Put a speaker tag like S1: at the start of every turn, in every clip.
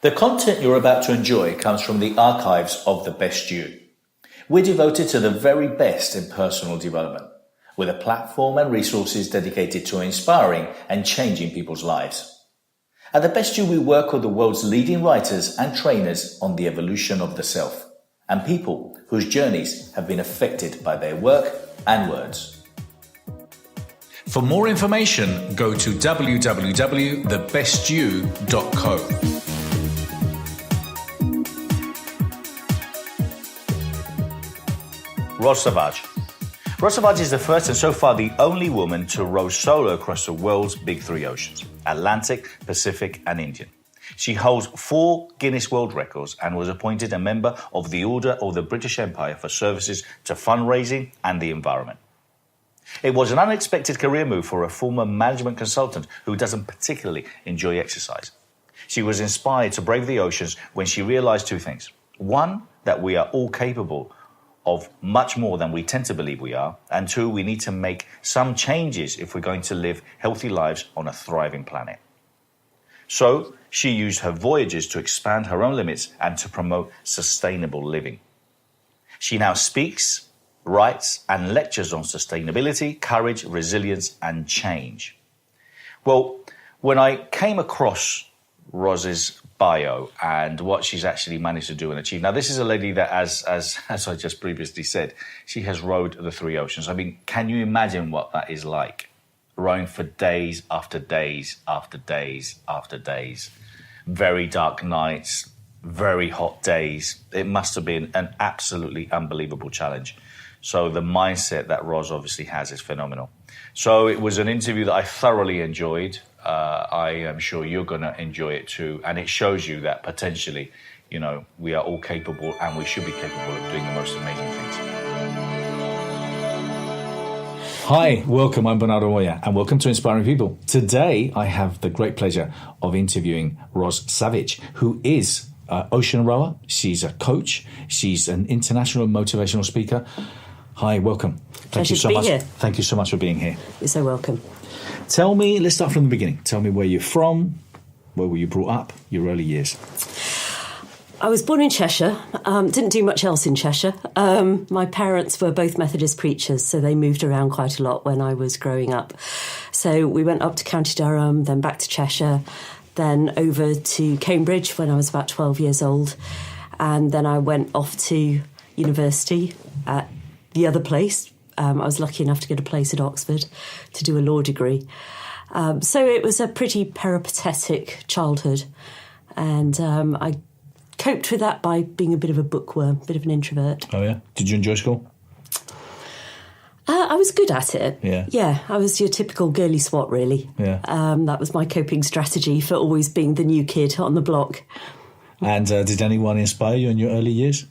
S1: The content you're about to enjoy comes from the archives of The Best You. We're devoted to the very best in personal development, with a platform and resources dedicated to inspiring and changing people's lives. At The Best You, we work with the world's leading writers and trainers on the evolution of the self, and people whose journeys have been affected by their work and words. For more information, go to www.thebestyou.co. Roz Savage. Roz Savage is the first and so far the only woman to row solo across the world's big three oceans, Atlantic, Pacific and Indian. She holds 4 Guinness World Records and was appointed a member of the Order of the British Empire for services to fundraising and the environment. It was an unexpected career move for a former management consultant who doesn't particularly enjoy exercise. She was inspired to brave the oceans when she realized 2 things. One, that we are all capable of much more than we tend to believe we are, and 2, we need to make some changes if we're going to live healthy lives on a thriving planet. So she used her voyages to expand her own limits and to promote sustainable living. She now speaks, writes and lectures on sustainability, courage, resilience and change. Well, when I came across Roz's bio and what she's actually managed to do and achieve. Now, this is a lady that, as I just previously said, she has rowed the 3 oceans. I mean, can you imagine what that is like? Rowing for days after days after days after days. Very dark nights, very hot days. It must have been an absolutely unbelievable challenge. So the mindset that Roz obviously has is phenomenal. So it was an interview that I thoroughly enjoyed. I am sure you're going to enjoy it too. And it shows you that potentially, you know, we are all capable and we should be capable of doing the most amazing things. Hi, welcome. I'm Bernardo Moya and welcome to Inspiring People. Today, I have the great pleasure of interviewing Roz Savage, who is an ocean rower. She's a coach. She's an international motivational speaker. Hi, welcome. Thank you so much. Here. Thank you so much for being here.
S2: You're so welcome.
S1: Tell me, let's start from the beginning. Tell me where you're from, where were you brought up, your early years.
S2: I was born in Cheshire, didn't do much else in Cheshire. My parents were both Methodist preachers, so they moved around quite a lot when I was growing up. So we went up to County Durham, then back to Cheshire, then over to Cambridge when I was about 12 years old. And then I went off to university at the other place. I was lucky enough to get a place at Oxford to do a law degree. So it was a pretty peripatetic childhood. And I coped with that by being a bit of a bookworm, a bit of an introvert.
S1: Oh, yeah? Did you enjoy school?
S2: I was good at it.
S1: Yeah.
S2: Yeah, I was your typical girly swat, really.
S1: Yeah.
S2: That was my coping strategy for always being the new kid on the block.
S1: And did anyone inspire you in your early years?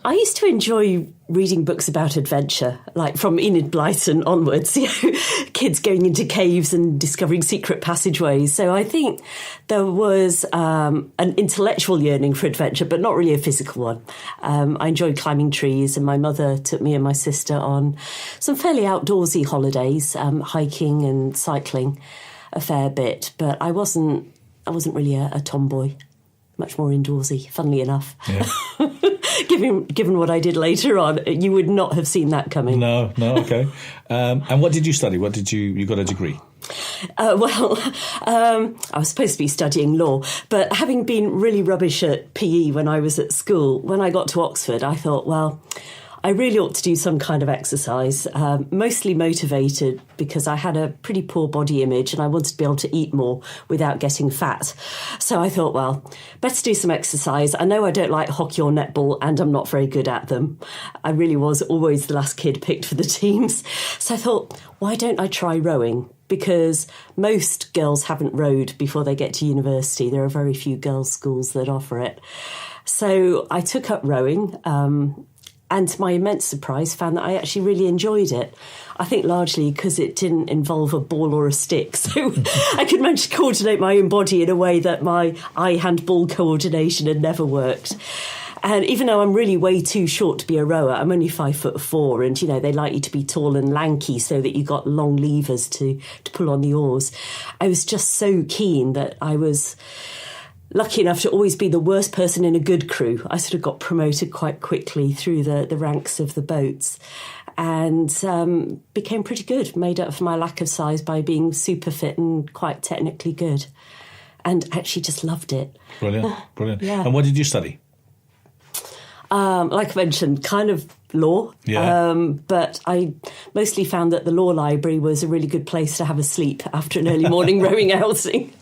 S2: I used to enjoy reading books about adventure, like from Enid Blyton onwards, you know, kids going into caves and discovering secret passageways. So I think there was an intellectual yearning for adventure, but not really a physical one. I enjoyed climbing trees, and my mother took me and my sister on some fairly outdoorsy holidays, hiking and cycling a fair bit. But I wasn't really a tomboy. Much more indoorsy, funnily enough.
S1: Yeah.
S2: Given what I did later on, you would not have seen that coming.
S1: No, okay. And what did you study? What did you got a degree?
S2: I was supposed to be studying law, but having been really rubbish at PE when I was at school, when I got to Oxford, I thought, well, I really ought to do some kind of exercise, mostly motivated because I had a pretty poor body image and I wanted to be able to eat more without getting fat. So I thought, well, better do some exercise. I know I don't like hockey or netball and I'm not very good at them. I really was always the last kid picked for the teams. So I thought, why don't I try rowing? Because most girls haven't rowed before they get to university. There are very few girls' schools that offer it. So I took up rowing, and to my immense surprise, found that I actually really enjoyed it. I think largely because it didn't involve a ball or a stick. So I could manage to coordinate my own body in a way that my eye-hand-ball coordination had never worked. And even though I'm really way too short to be a rower, I'm only 5'4", and, you know, they like you to be tall and lanky so that you got long levers to pull on the oars. I was just so keen that I was lucky enough to always be the worst person in a good crew. I sort of got promoted quite quickly through the ranks of the boats and became pretty good, made up for my lack of size by being super fit and quite technically good. And actually just loved it.
S3: Brilliant, brilliant.
S2: Yeah.
S3: And what did you study?
S2: Like I mentioned, kind of law.
S3: Yeah.
S2: But I mostly found that the law library was a really good place to have a sleep after an early morning rowing outing.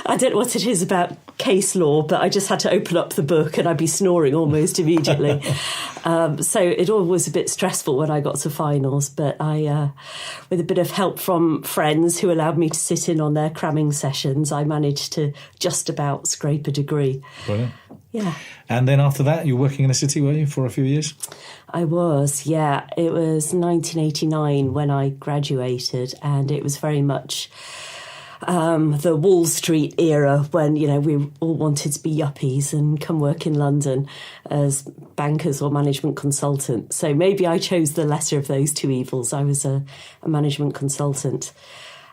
S2: I don't know what it is about case law, but I just had to open up the book and I'd be snoring almost immediately. So it all was a bit stressful when I got to finals, but I, with a bit of help from friends who allowed me to sit in on their cramming sessions, I managed to just about scrape a degree.
S3: Brilliant.
S2: Yeah.
S3: And then after that, you were working in the city, were you, for a few years?
S2: I was, yeah. It was 1989 when I graduated, and it was very much the Wall Street era when, you know, we all wanted to be yuppies and come work in London as bankers or management consultants. So maybe I chose the lesser of those two evils. I was a management consultant.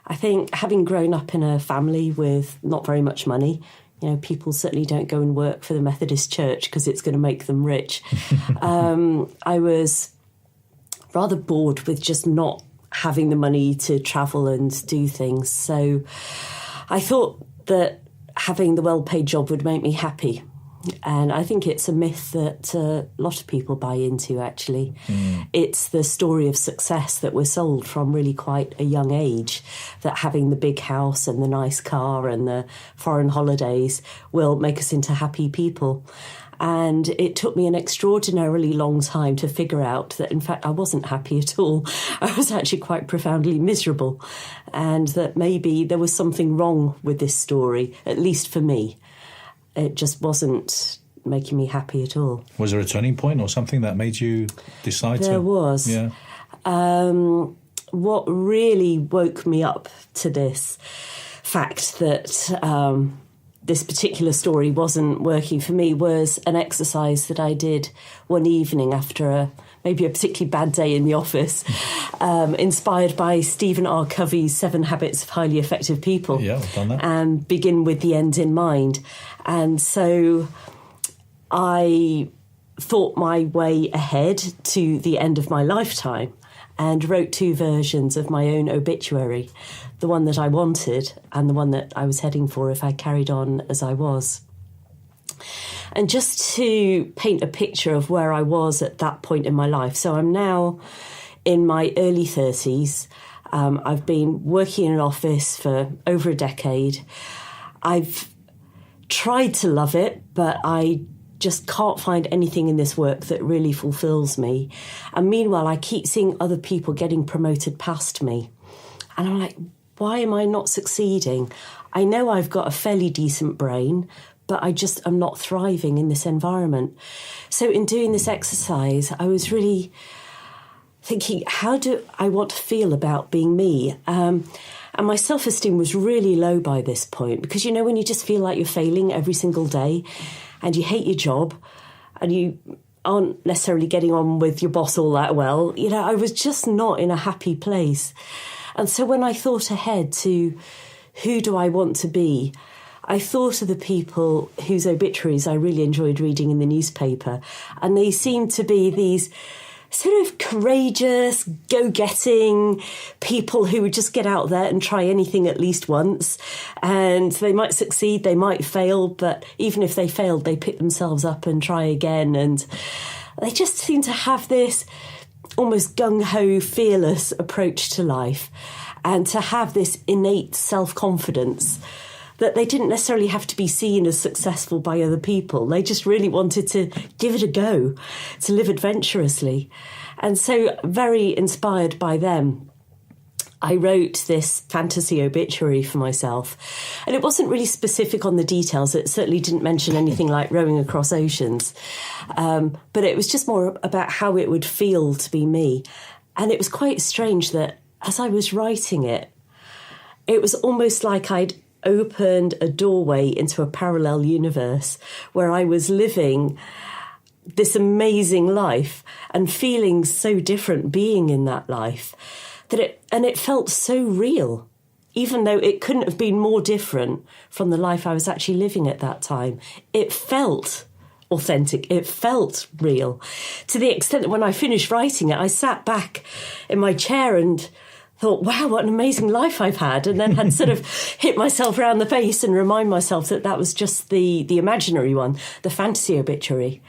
S2: I think having grown up in a family with not very much money, you know, people certainly don't go and work for the Methodist Church because it's going to make them rich. I was rather bored with just not having the money to travel and do things. So I thought that having the well-paid job would make me happy. And I think it's a myth that a lot of people buy into, actually. It's the story of success that we're sold from really quite a young age, that having the big house and the nice car and the foreign holidays will make us into happy people. And it took me an extraordinarily long time to figure out that, in fact, I wasn't happy at all. I was actually quite profoundly miserable, and that maybe there was something wrong with this story, at least for me. It just wasn't making me happy at all.
S3: Was there a turning point or something that made you decide to?
S2: There was.
S3: Yeah.
S2: What really woke me up to this fact that this particular story wasn't working for me was an exercise that I did one evening after maybe a particularly bad day in the office, inspired by Stephen R. Covey's 7 Habits of Highly Effective People.
S3: Yeah, I've done that.
S2: And begin with the end in mind. And so I thought my way ahead to the end of my lifetime and wrote 2 versions of my own obituary, the one that I wanted and the one that I was heading for if I carried on as I was. And just to paint a picture of where I was at that point in my life. So I'm now in my early 30s. I've been working in an office for over a decade. I've tried to love it, but I just can't find anything in this work that really fulfills me. And meanwhile, I keep seeing other people getting promoted past me. And I'm like, why am I not succeeding? I know I've got a fairly decent brain, but I just am not thriving in this environment. So in doing this exercise, I was really thinking, how do I want to feel about being me? And my self-esteem was really low by this point because, you know, when you just feel like you're failing every single day and you hate your job and you aren't necessarily getting on with your boss all that well, you know, I was just not in a happy place. And so when I thought ahead to who do I want to be, I thought of the people whose obituaries I really enjoyed reading in the newspaper, and they seemed to be these sort of courageous, go-getting people who would just get out there and try anything at least once. And they might succeed, they might fail, but even if they failed, they pick themselves up and try again. And they just seem to have this almost gung-ho, fearless approach to life, and to have this innate self-confidence that they didn't necessarily have to be seen as successful by other people. They just really wanted to give it a go, to live adventurously. And so, very inspired by them, I wrote this fantasy obituary for myself. And it wasn't really specific on the details. It certainly didn't mention anything like rowing across oceans. But it was just more about how it would feel to be me. And it was quite strange that as I was writing it, it was almost like I'd opened a doorway into a parallel universe where I was living this amazing life and feeling so different being in that life, that it felt so real. even though it couldn't have been more different from the life I was actually living at that time, it felt authentic. It felt real, to the extent that when I finished writing it, I sat back in my chair and thought, wow, what an amazing life I've had, and then had sort of hit myself around the face and remind myself that that was just the imaginary one, the fantasy obituary.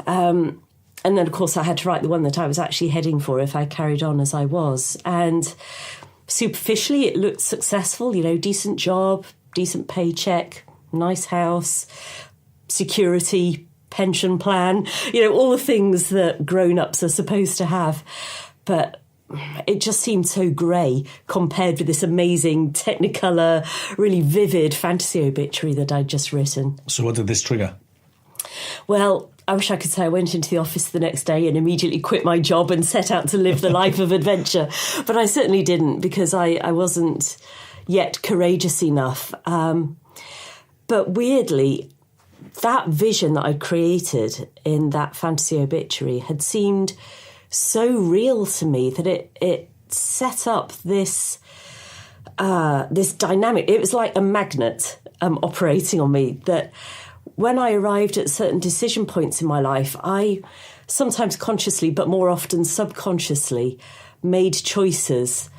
S2: And then, of course, I had to write the one that I was actually heading for if I carried on as I was. And superficially, it looked successful, decent job, decent paycheck, nice house, security, pension plan, all the things that grown-ups are supposed to have. But it just seemed so grey compared with this amazing Technicolor, really vivid fantasy obituary that I'd just written.
S3: So what did this trigger?
S2: Well, I wish I could say I went into the office the next day and immediately quit my job and set out to live the life of adventure. But I certainly didn't, because I wasn't yet courageous enough. But weirdly, that vision that I'd created in that fantasy obituary had seemed so real to me that it set up this dynamic. It was like a magnet operating on me, that when I arrived at certain decision points in my life, I sometimes consciously, but more often subconsciously, made choices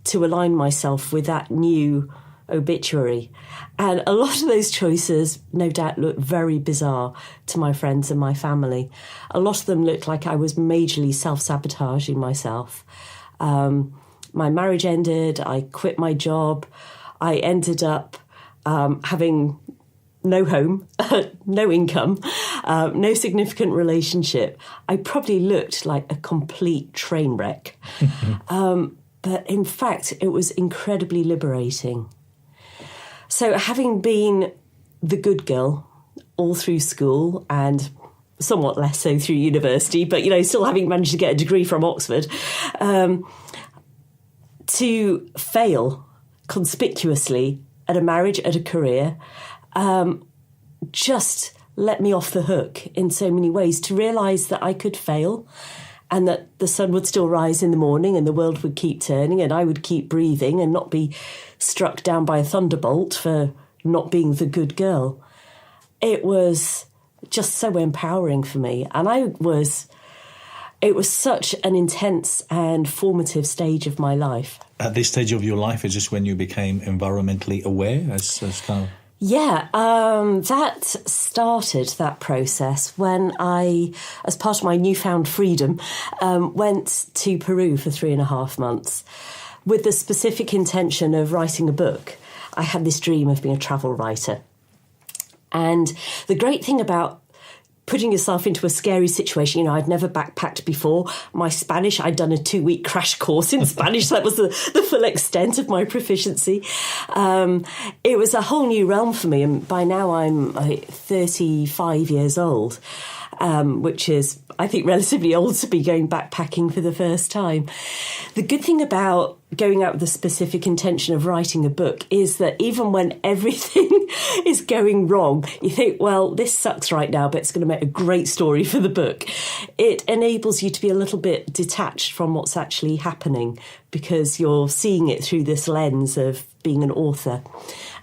S2: to align myself with that new obituary. And a lot of those choices, no doubt, looked very bizarre to my friends and my family. A lot of them looked like I was majorly self-sabotaging myself. My marriage ended, I quit my job, I ended up having no home, no income, no significant relationship. I probably looked like a complete train wreck. But in fact, it was incredibly liberating. So having been the good girl all through school and somewhat less so through university, but, still having managed to get a degree from Oxford, to fail conspicuously at a marriage, at a career, just let me off the hook in so many ways, to realise that I could fail and that the sun would still rise in the morning and the world would keep turning and I would keep breathing and not be struck down by a thunderbolt for not being the good girl. It was just so empowering for me. And it was such an intense and formative stage of my life.
S3: At this stage of your life, is this when you became environmentally aware as kind of...
S2: Yeah, that started that process when I, as part of my newfound freedom, went to Peru for 3.5 months with the specific intention of writing a book. I had this dream of being a travel writer. And the great thing about putting yourself into a scary situation, I'd never backpacked before. My Spanish, I'd done a 2-week crash course in Spanish. That was the full extent of my proficiency. It was a whole new realm for me. And by now I'm 35 years old, which is, I think, relatively old to be going backpacking for the first time. The good thing about going out with the specific intention of writing a book is that even when everything is going wrong, you think, well, this sucks right now, but it's going to make a great story for the book. It enables you to be a little bit detached from what's actually happening because you're seeing it through this lens of being an author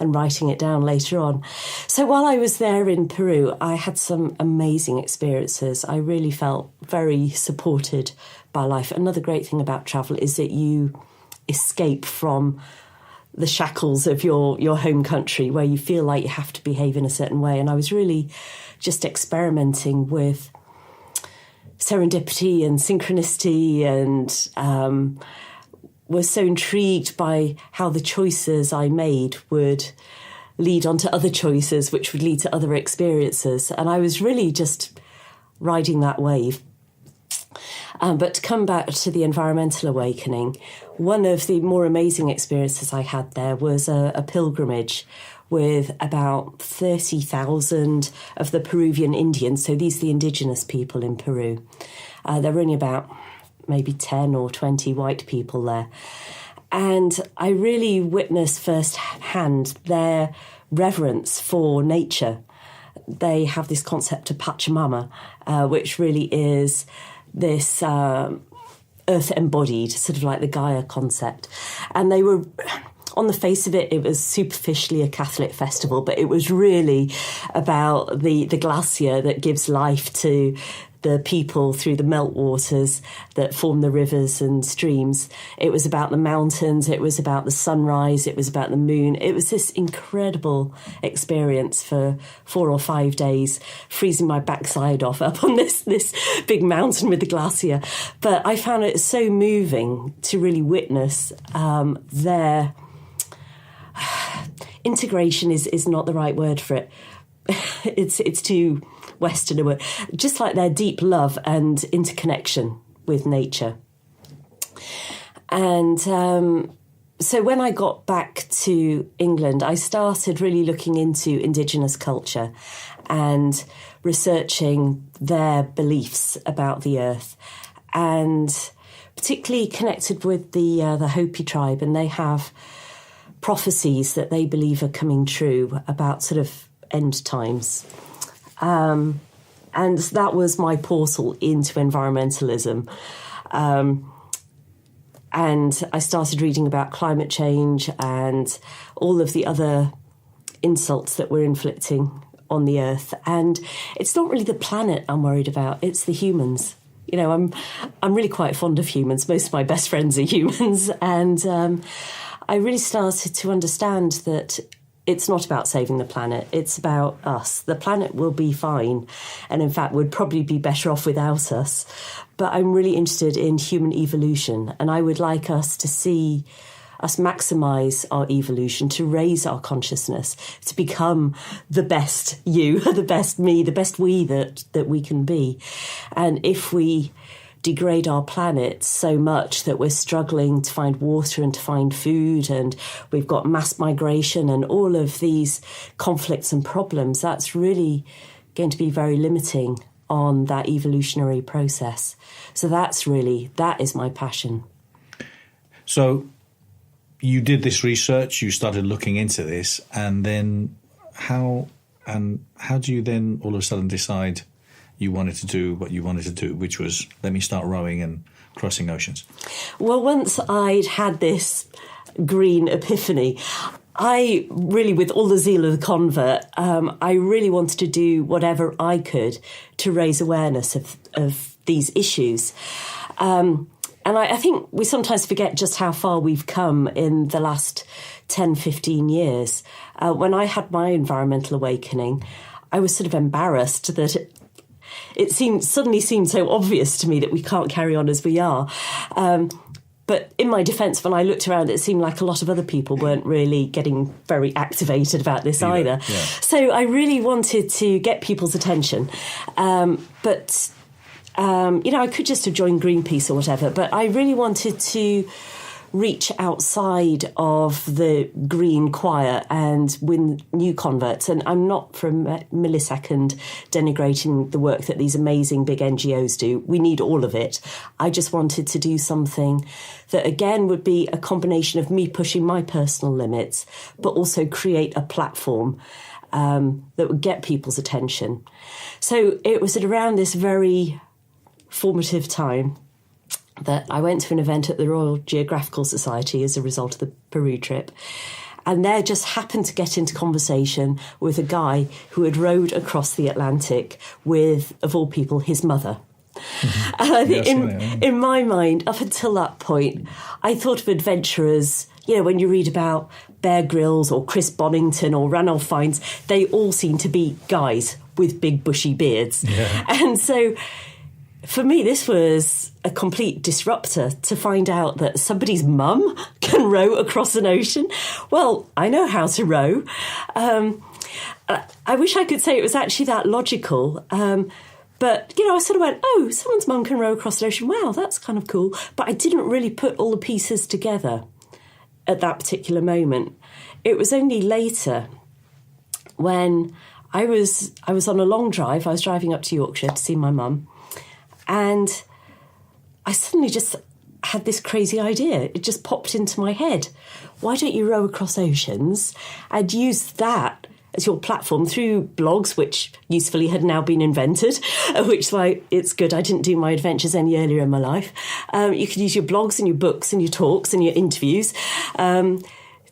S2: and writing it down later on. So while I was there in Peru, I had some amazing experiences. I really felt very supported by life. Another great thing about travel is that you escape from the shackles of your home country where you feel like you have to behave in a certain way. And I was really just experimenting with serendipity and synchronicity and was so intrigued by how the choices I made would lead on to other choices, which would lead to other experiences. And I was really just riding that wave. But to come back to the environmental awakening, one of the more amazing experiences I had there was a pilgrimage with about 30,000 of the Peruvian Indians. So these are the indigenous people in Peru. There were only about maybe 10 or 20 white people there. And I really witnessed firsthand their reverence for nature. They have this concept of Pachamama, which really is this earth embodied, sort of like the Gaia concept. And they were on the face of it, it was superficially a Catholic festival, but it was really about the glacier that gives life to the people through the meltwaters that form the rivers and streams. It was about the mountains. It was about the sunrise. It was about the moon. It was this incredible experience for 4 or 5 days, freezing my backside off up on this big mountain with the glacier. But I found it so moving to really witness their integration is not the right word for it. It's too Western word. Just like their deep love and interconnection with nature. And so when I got back to England, I started really looking into Indigenous culture and researching their beliefs about the earth, and particularly connected with the Hopi tribe, and they have prophecies that they believe are coming true about sort of end times. And that was my portal into environmentalism. And I started reading about climate change and all of the other insults that we're inflicting on the earth. And it's not really the planet I'm worried about, it's the humans. You know, I'm really quite fond of humans. Most of my best friends are humans. And I really started to understand that it's not about saving the planet, it's about us. The planet will be fine, and in fact would probably be better off without us. But I'm really interested in human evolution, and I would like us to see us maximise our evolution, to raise our consciousness, to become the best you, the best me, the best we that we can be. And if we degrade our planet so much that we're struggling to find water and to find food, and we've got mass migration and all of these conflicts and problems, that's really going to be very limiting on that evolutionary process. So that is my passion.
S3: So you did this research, you started looking into this, and then how do you then all of a sudden decide you wanted to do what you wanted to do, which was, let me start rowing and crossing oceans?
S2: Well, once I'd had this green epiphany, I really, with all the zeal of the convert, I really wanted to do whatever I could to raise awareness of these issues. And I think we sometimes forget just how far we've come in the last 10, 15 years. When I had my environmental awakening, I was sort of embarrassed that it suddenly seemed so obvious to me that we can't carry on as we are. But in my defence, when I looked around, it seemed like a lot of other people weren't really getting very activated about this either. Yeah. So I really wanted to get people's attention. But I could just have joined Greenpeace or whatever, but I really wanted to reach outside of the green choir and win new converts. And I'm not for a millisecond denigrating the work that these amazing big NGOs do. We need all of it. I just wanted to do something that, again, would be a combination of me pushing my personal limits, but also create a platform that would get people's attention. So it was at around this very formative time that I went to an event at the Royal Geographical Society as a result of the Peru trip. And there just happened to get into conversation with a guy who had rowed across the Atlantic with, of all people, his mother. Mm-hmm. And I think in my mind, up until that point, I thought of adventurers, when you read about Bear Grylls or Chris Bonington or Ranulph Fiennes, they all seem to be guys with big bushy beards. Yeah. And so for me, this was a complete disruptor to find out that somebody's mum can row across an ocean. Well, I know how to row. I wish I could say it was actually that logical. But, I sort of went, oh, someone's mum can row across an ocean. Wow, that's kind of cool. But I didn't really put all the pieces together at that particular moment. It was only later when I was on a long drive. I was driving up to Yorkshire to see my mum. And I suddenly just had this crazy idea. It just popped into my head. Why don't you row across oceans and use that as your platform through blogs, which usefully had now been invented, which it's good. I didn't do my adventures any earlier in my life. You could use your blogs and your books and your talks and your interviews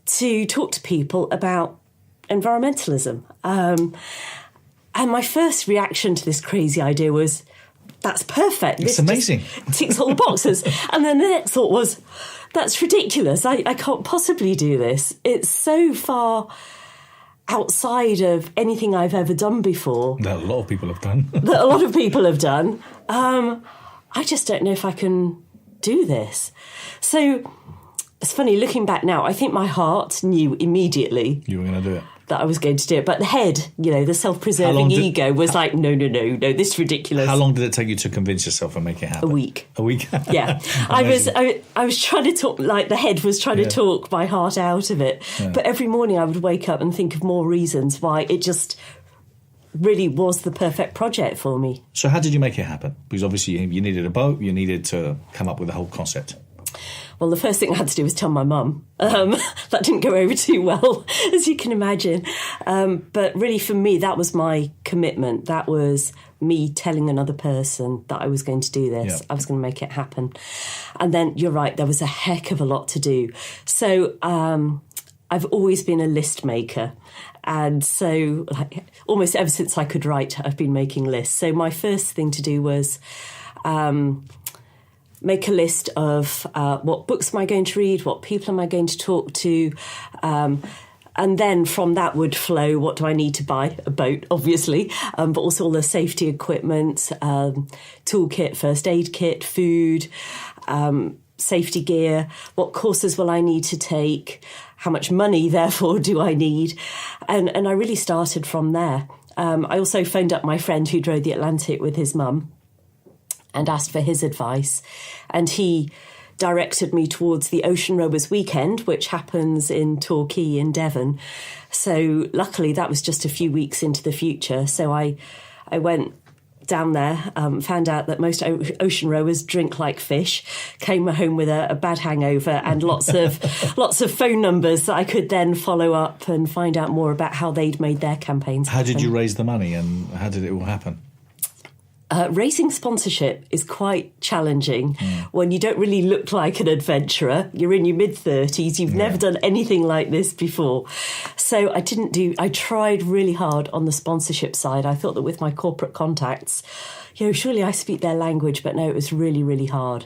S2: to talk to people about environmentalism. And my first reaction to this crazy idea was, that's perfect.
S3: It's amazing.
S2: Ticks all the boxes. And then the next thought was, that's ridiculous. I can't possibly do this. It's so far outside of anything I've ever done before.
S3: That a lot of people have done.
S2: That a lot of people have done. I just don't know if I can do this. So it's funny, looking back now, I think my heart knew immediately
S3: You were going to do it.
S2: that I was going to do it. But the head, the self-preserving ego was like, no, this is ridiculous.
S3: How long did it take you to convince yourself and make it happen?
S2: A week.
S3: A week?
S2: Yeah. I was trying to talk, like the head was trying to talk my heart out of it. Yeah. But every morning I would wake up and think of more reasons why it just really was the perfect project for me.
S3: So how did you make it happen? Because obviously you needed a boat, you needed to come up with the whole concept.
S2: Well, the first thing I had to do was tell my mum. That didn't go over too well, as you can imagine. But really, for me, that was my commitment. That was me telling another person that I was going to do this. Yeah. I was going to make it happen. And then, you're right, there was a heck of a lot to do. So I've always been a list maker. And so almost ever since I could write, I've been making lists. So my first thing to do was make a list of what books am I going to read, what people am I going to talk to, and then from that would flow, what do I need to buy? A boat, obviously, but also all the safety equipment, toolkit, first aid kit, food, safety gear, what courses will I need to take, how much money, therefore, do I need? And I really started from there. I also phoned up my friend who drove the Atlantic with his mum and asked for his advice. And he directed me towards the Ocean Rowers Weekend, which happens in Torquay in Devon. So luckily that was just a few weeks into the future. So I went down there, found out that most ocean rowers drink like fish, came home with a bad hangover and lots of phone numbers that I could then follow up and find out more about how they'd made their campaigns happen.
S3: How did you raise the money and how did it all happen?
S2: Raising sponsorship is quite challenging when you don't really look like an adventurer. You're in your mid-30s. You've never done anything like this before. So I tried really hard on the sponsorship side. I thought that with my corporate contacts, surely I speak their language, but no, it was really, really hard.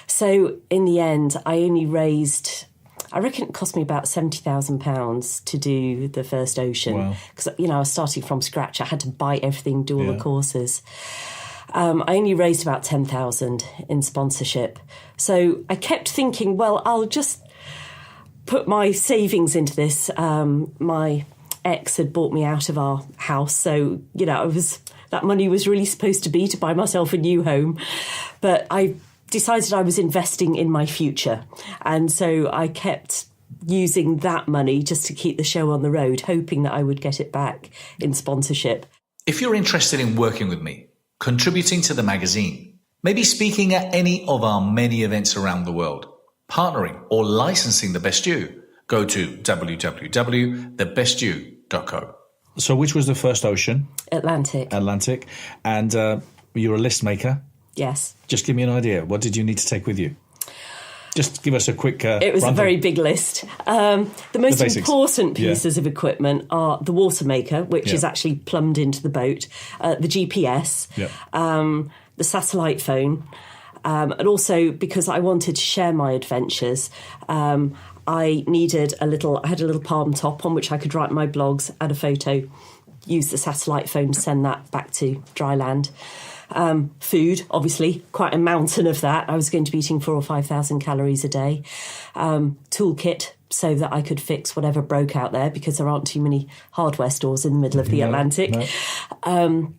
S2: So in the end, I only raised, I reckon it cost me about £70,000 to do the first Ocean. Because, I was starting from scratch. I had to buy everything, do all the courses. I only raised about 10,000 in sponsorship. So I kept thinking, well, I'll just put my savings into this. My ex had bought me out of our house. So, that money was really supposed to be to buy myself a new home. But I decided I was investing in my future. And so I kept using that money just to keep the show on the road, hoping that I would get it back in sponsorship.
S1: If you're interested in working with me, contributing to the magazine, maybe speaking at any of our many events around the world, partnering or licensing The Best You, go to www.thebestyou.co.
S3: So which was the first Ocean?
S2: Atlantic.
S3: And you're a list maker?
S2: Yes.
S3: Just give me an idea. What did you need to take with you? Just give us a quick
S2: It was
S3: rundown.
S2: a very big list. The most important pieces of equipment are the water maker, which is actually plumbed into the boat, the GPS, the satellite phone, and also because I wanted to share my adventures, I had a little palm top on which I could write my blogs, add a photo, use the satellite phone to send that back to dry land. Food, obviously, quite a mountain of that. I was going to be eating 4,000 or 5,000 calories a day. Toolkit, so that I could fix whatever broke out there, because there aren't too many hardware stores in the middle of the Atlantic. No.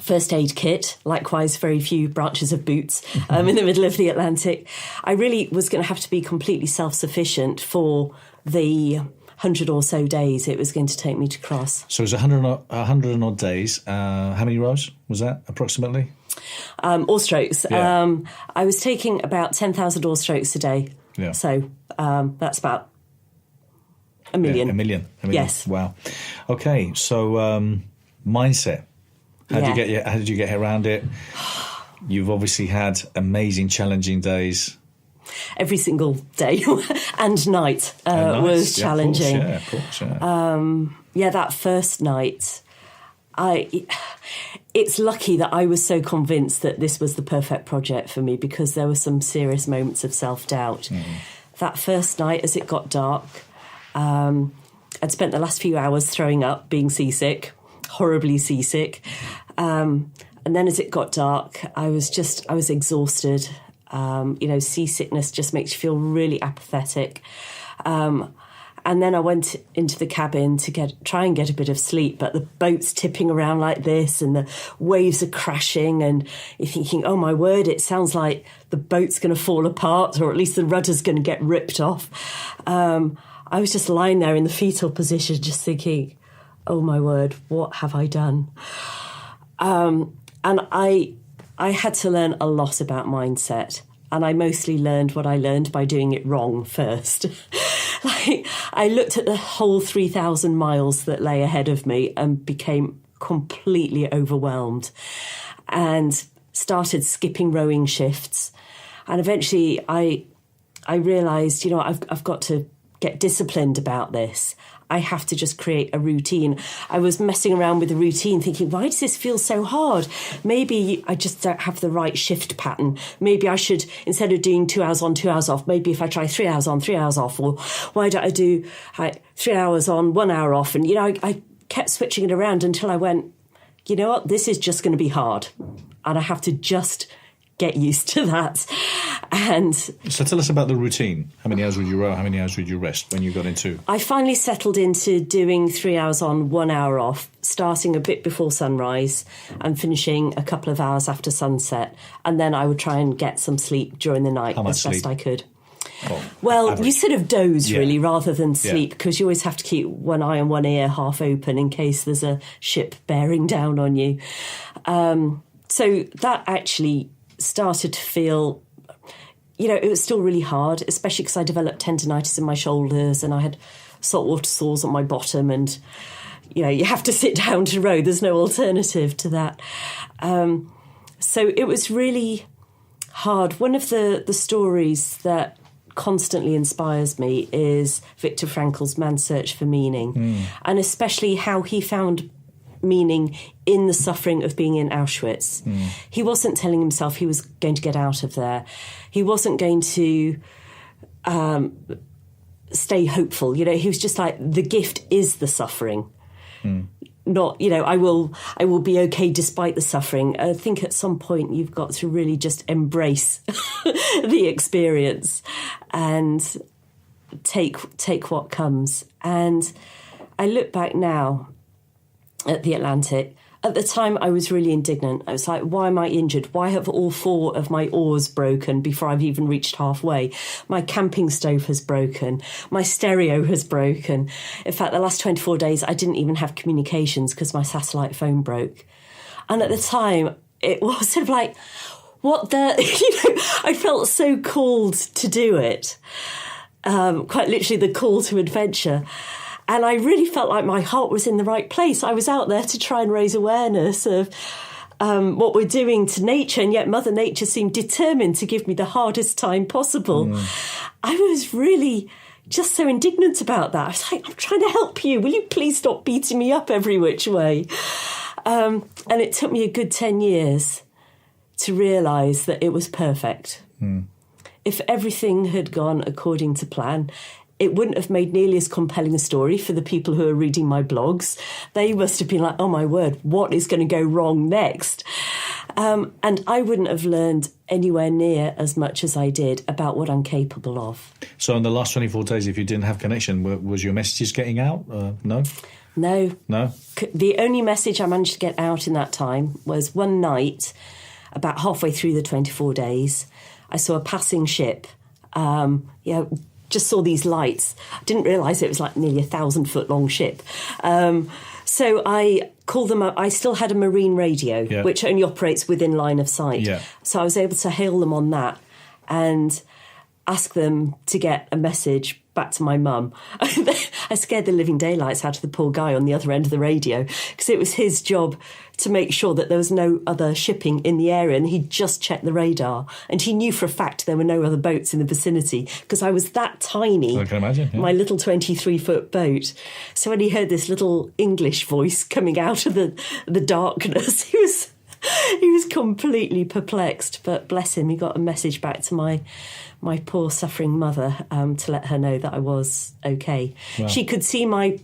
S2: First aid kit, likewise, very few branches of boots in the middle of the Atlantic. I really was going to have to be completely self-sufficient for the 100 or so days it was going to take me to cross.
S3: So it was 100 and odd days. How many rows was that, approximately?
S2: Oar strokes. I was taking about 10,000 oar strokes a day. Yeah. So that's about a million.
S3: Yeah, a million.
S2: Yes.
S3: Wow. Okay, so mindset. How did you get around it? You've obviously had amazing, challenging days.
S2: every single day and night was challenging.
S3: Of course, yeah.
S2: That first night, it's lucky that I was so convinced that this was the perfect project for me, because there were some serious moments of self-doubt. That first night, as it got dark, I'd spent the last few hours throwing up, being seasick, horribly seasick. And then as it got dark, I was exhausted. Seasickness just makes you feel really apathetic. And then I went into the cabin to try and get a bit of sleep, but the boat's tipping around like this and the waves are crashing, and you're thinking, oh my word, it sounds like the boat's going to fall apart, or at least the rudder's going to get ripped off. I was just lying there in the fetal position, just thinking, oh my word, what have I done? And I had to learn a lot about mindset. And I mostly learned what I learned by doing it wrong first. I looked at the whole 3,000 miles that lay ahead of me and became completely overwhelmed, and started skipping rowing shifts. And eventually I realised, I've got to get disciplined about this. I have to just create a routine. I was messing around with the routine thinking, why does this feel so hard? Maybe I just don't have the right shift pattern. Maybe I should, instead of doing 2 hours on, 2 hours off, maybe if I try 3 hours on, 3 hours off, or why don't I do 3 hours on, 1 hour off? And, I kept switching it around until I went, you know what, this is just going to be hard. And I have to just get used to that. And
S3: so tell us about the routine. How many hours would you row? How many hours would you rest when you got into?
S2: I finally settled into doing 3 hours on, 1 hour off, starting a bit before sunrise and finishing a couple of hours after sunset. And then I would try and get some sleep during the night as best I could. Well, you sort of doze really rather than sleep, because you always have to keep one eye and one ear half open in case there's a ship bearing down on you. So that actually started to feel, it was still really hard, especially because I developed tendinitis in my shoulders and I had saltwater sores on my bottom, and, you have to sit down to row. There's no alternative to that. So it was really hard. One of the stories that constantly inspires me is Viktor Frankl's Man's Search for Meaning, and especially how he found meaning in the suffering of being in Auschwitz. He wasn't telling himself he was going to get out of there. He wasn't going to stay hopeful. He was just like, the gift is the suffering. Not, I will be okay despite the suffering. I think at some point you've got to really just embrace the experience and take what comes. And I look back now at the Atlantic. At the time, I was really indignant. I was like, why am I injured? Why have all 4 of my oars broken before I've even reached halfway? My camping stove has broken. My stereo has broken. In fact, the last 24 days, I didn't even have communications because my satellite phone broke. And at the time, it was sort of like, what the... I felt so called to do it. Quite literally the call to adventure. And I really felt like my heart was in the right place. I was out there to try and raise awareness of what we're doing to nature, and yet Mother Nature seemed determined to give me the hardest time possible. I was really just so indignant about that. I was like, I'm trying to help you. Will you please stop beating me up every which way? And it took me a good 10 years to realise that it was perfect. If everything had gone according to plan, it wouldn't have made nearly as compelling a story for the people who are reading my blogs. They must have been like, oh my word, what is going to go wrong next? And I wouldn't have learned anywhere near as much as I did about what I'm capable of.
S3: So in the last 24 days, if you didn't have connection, was your messages getting out? No?
S2: No.
S3: No?
S2: The only message I managed to get out in that time was one night, about halfway through the 24 days, I saw a passing ship, just saw these lights. I didn't realise it was like nearly 1,000-foot long ship. So I called them up. I still had a marine radio, which only operates within line of sight. Yeah. So I was able to hail them on that and ask them to get a message back to my mum. I scared the living daylights out of the poor guy on the other end of the radio, because it was his job to make sure that there was no other shipping in the area, and he'd just checked the radar, and he knew for a fact there were no other boats in the vicinity, because I was that tiny.
S3: I can imagine. Yeah.
S2: My little 23-foot boat. So when he heard this little English voice coming out of the darkness, he was completely perplexed. But bless him, he got a message back to my poor suffering mother to let her know that I was okay.
S3: Wow.
S2: She could see my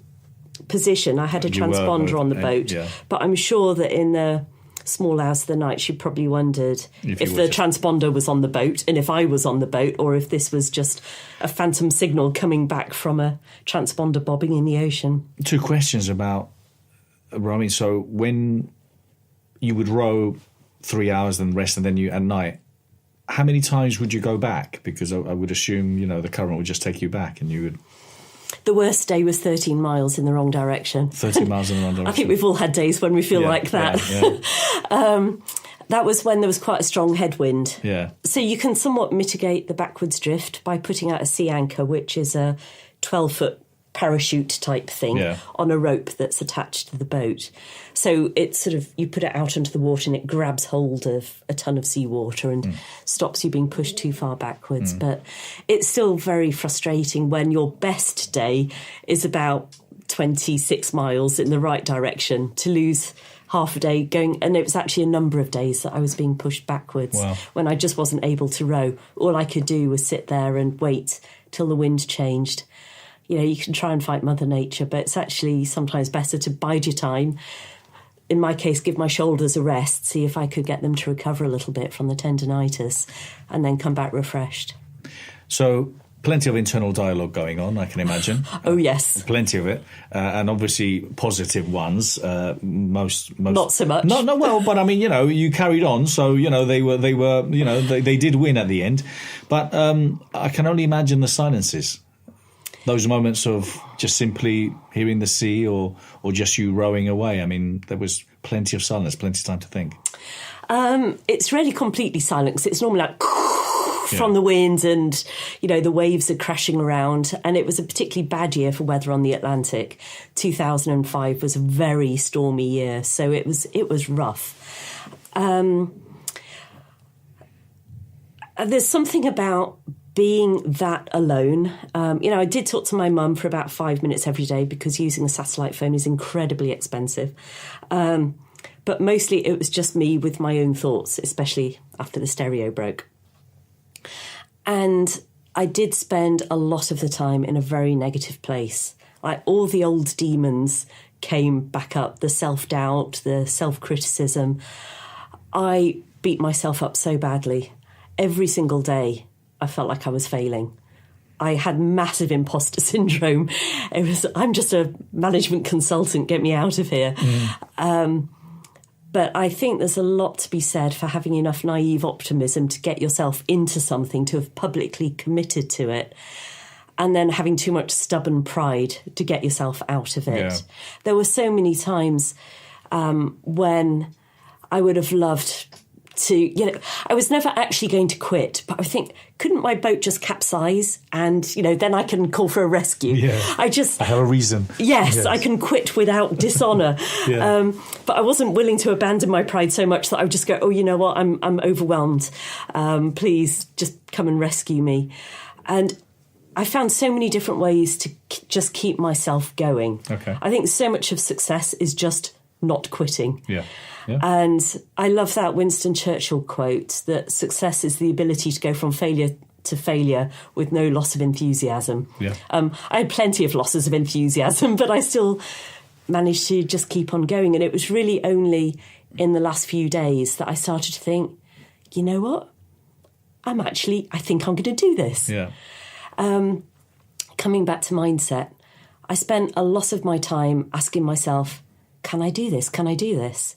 S2: position. I had a transponder on the boat,
S3: yeah.
S2: but I'm sure that in the small hours of the night she probably wondered if the transponder was on the boat and if I was on the boat, or if this was just a phantom signal coming back from a transponder bobbing in the ocean.
S3: 2 questions about rowing. So when you would row 3 hours and rest, and then you at night, how many times would you go back? Because I would assume, the current would just take you back, and you would...
S2: The worst day was 13 miles in the wrong direction.
S3: 13 miles in the wrong direction.
S2: I think we've all had days when we feel like that.
S3: Yeah.
S2: That was when there was quite a strong headwind.
S3: Yeah.
S2: So you can somewhat mitigate the backwards drift by putting out a sea anchor, which is a 12-foot parachute type thing on a rope that's attached to the boat. So it's sort of, you put it out into the water and it grabs hold of a ton of seawater and stops you being pushed too far backwards. But it's still very frustrating when your best day is about 26 miles in the right direction, to lose half a day going. And it was actually a number of days that I was being pushed backwards when I just wasn't able to row. All I could do was sit there and wait till the wind changed. You can try and fight Mother Nature, but it's actually sometimes better to bide your time. In my case, give my shoulders a rest, see if I could get them to recover a little bit from the tendinitis, and then come back refreshed.
S3: So plenty of internal dialogue going on, I can imagine.
S2: Oh, yes.
S3: Plenty of it. And obviously positive ones. Most
S2: not so much.
S3: No, well, but I mean, you carried on. So, they did win at the end. But I can only imagine the silences. Those moments of just simply hearing the sea or just you rowing away. I mean, there was plenty of silence, plenty of time to think.
S2: It's really completely silent, because it's normally like from the wind, and, the waves are crashing around. And it was a particularly bad year for weather on the Atlantic. 2005 was a very stormy year, so it was rough. There's something about being that alone. I did talk to my mum for about 5 minutes every day, because using a satellite phone is incredibly expensive. But mostly it was just me with my own thoughts, especially after the stereo broke. And I did spend a lot of the time in a very negative place. Like, all the old demons came back up, the self-doubt, the self-criticism. I beat myself up so badly. Every single day I felt like I was failing. I had massive imposter syndrome. It was, I'm just a management consultant, get me out of here. But I think there's a lot to be said for having enough naive optimism to get yourself into something, to have publicly committed to it, and then having too much stubborn pride to get yourself out of it. Yeah. There were so many times when I would have loved to, I was never actually going to quit, but I think, couldn't my boat just capsize and, then I can call for a rescue? Yeah. I
S3: have a reason.
S2: Yes, I can quit without dishonour. But I wasn't willing to abandon my pride so much that I would just go, oh, you know what, I'm overwhelmed. Please just come and rescue me. And I found so many different ways to just keep myself going.
S3: Okay.
S2: I think so much of success is just not quitting.
S3: Yeah.
S2: And I love that Winston Churchill quote, that success is the ability to go from failure to failure with no loss of enthusiasm.
S3: Yeah.
S2: I had plenty of losses of enthusiasm, but I still managed to just keep on going. And it was really only in the last few days that I started to think, you know what? I think I'm going to do this.
S3: Yeah.
S2: Coming back to mindset, I spent a lot of my time asking myself, can I do this? Can I do this?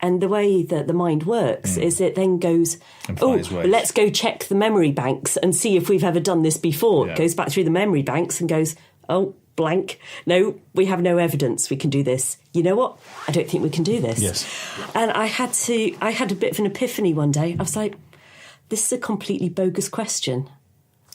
S2: And the way that the mind works is it then goes, let's go check the memory banks and see if we've ever done this before. Yeah. It goes back through the memory banks and goes, oh, blank. No, we have no evidence we can do this. You know what? I don't think we can do this.
S3: Yes.
S2: And I had a bit of an epiphany one day. I was like, this is a completely bogus question.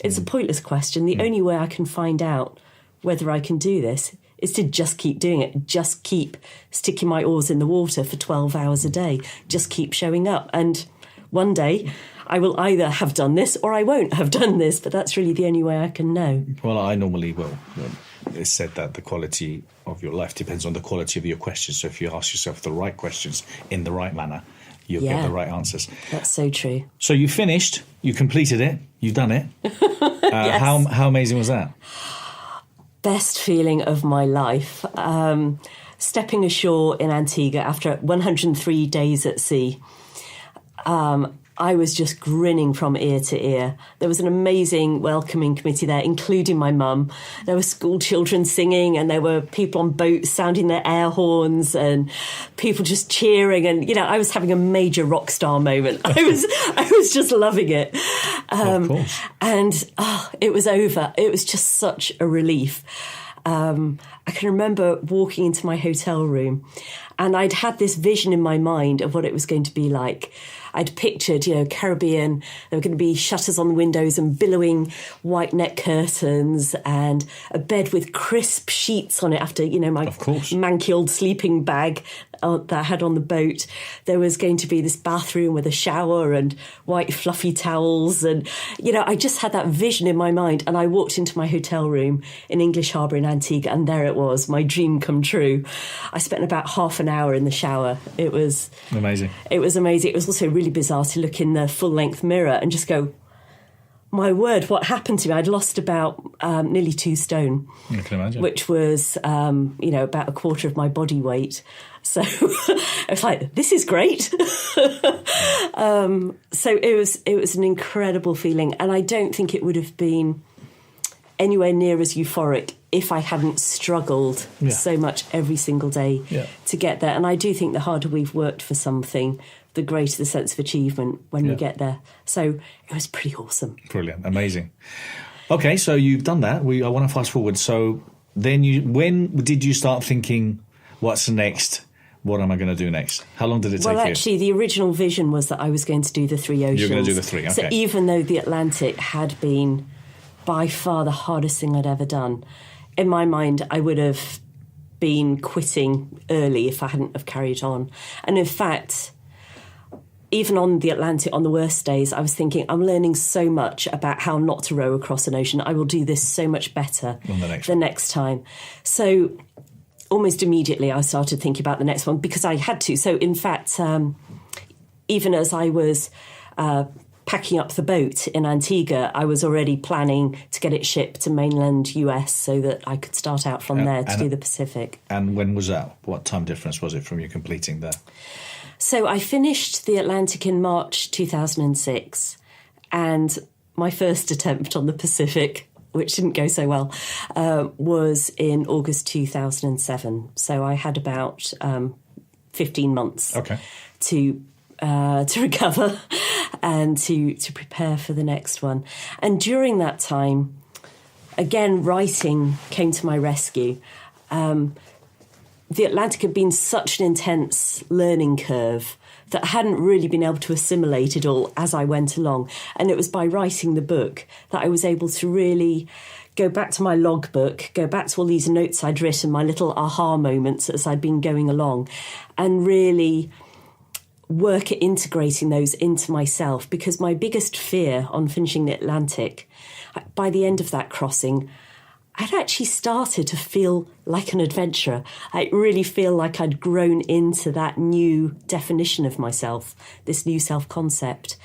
S2: It's a pointless question. The only way I can find out whether I can do this is to just keep doing it, just keep sticking my oars in the water for 12 hours a day, just keep showing up. And one day I will either have done this or I won't have done this, but that's really the only way I can know.
S3: Well, I normally it's said that the quality of your life depends on the quality of your questions. So if you ask yourself the right questions in the right manner, you'll get the right answers.
S2: That's so true.
S3: So you finished, you completed it, you've done it.
S2: Yes.
S3: How amazing was that?
S2: Best feeling of my life. Stepping ashore in Antigua after 103 days at sea. I was just grinning from ear to ear. There was an amazing welcoming committee there, including my mum. There were school children singing, and there were people on boats sounding their air horns, and people just cheering. And, you know, I was having a major rock star moment. I was just loving it.
S3: Of course.
S2: And it was over. It was just such a relief. I can remember walking into my hotel room, and I'd had this vision in my mind of what it was going to be like. I'd pictured, you know, Caribbean, there were going to be shutters on the windows and billowing white net curtains and a bed with crisp sheets on it after, you know, my manky old sleeping bag that I had on the boat. There was going to be this bathroom with a shower and white fluffy towels. And, you know, I just had that vision in my mind. And I walked into my hotel room in English Harbour in Antigua, and there it was, my dream come true. I spent about half an hour in the shower. It was
S3: amazing.
S2: It was amazing. It was also really bizarre to look in the full-length mirror and just go, my word, what happened to me? I'd lost about nearly 2 stone.
S3: I can imagine. Which
S2: was, you know, about a quarter of my body weight. So I was like, this is great. So it was an incredible feeling. And I don't think it would have been anywhere near as euphoric if I hadn't struggled so much every single day to get there. And I do think the harder we've worked for something, the greater the sense of achievement when we get there. So it was pretty awesome.
S3: Brilliant. Amazing. Okay, so you've done that. I want to fast forward. So then when did you start thinking, what's next? What am I going to do next? How long did it take you?
S2: Well, actually, the original vision was that I was going to do the 3 oceans.
S3: You're going to do the 3, okay.
S2: So even though the Atlantic had been by far the hardest thing I'd ever done, in my mind, I would have been quitting early if I hadn't have carried on. And in fact, even on the Atlantic, on the worst days, I was thinking, I'm learning so much about how not to row across an ocean. I will do this so much better the next time. So almost immediately I started thinking about the next one because I had to. So in fact, even as I was packing up the boat in Antigua, I was already planning to get it shipped to mainland US so that I could start out from there to do the Pacific.
S3: And when was that? What time difference was it from you completing there?
S2: So I finished the Atlantic in March 2006, and my first attempt on the Pacific, which didn't go so well, was in August 2007. So I had about 15 months to recover and to prepare for the next one. And during that time, again, writing came to my rescue. The Atlantic had been such an intense learning curve that I hadn't really been able to assimilate it all as I went along. And it was by writing the book that I was able to really go back to my logbook, go back to all these notes I'd written, my little aha moments as I'd been going along, and really work at integrating those into myself. Because my biggest fear on finishing the Atlantic, by the end of that crossing, I'd actually started to feel like an adventurer. I really feel like I'd grown into that new definition of myself, this new self-concept.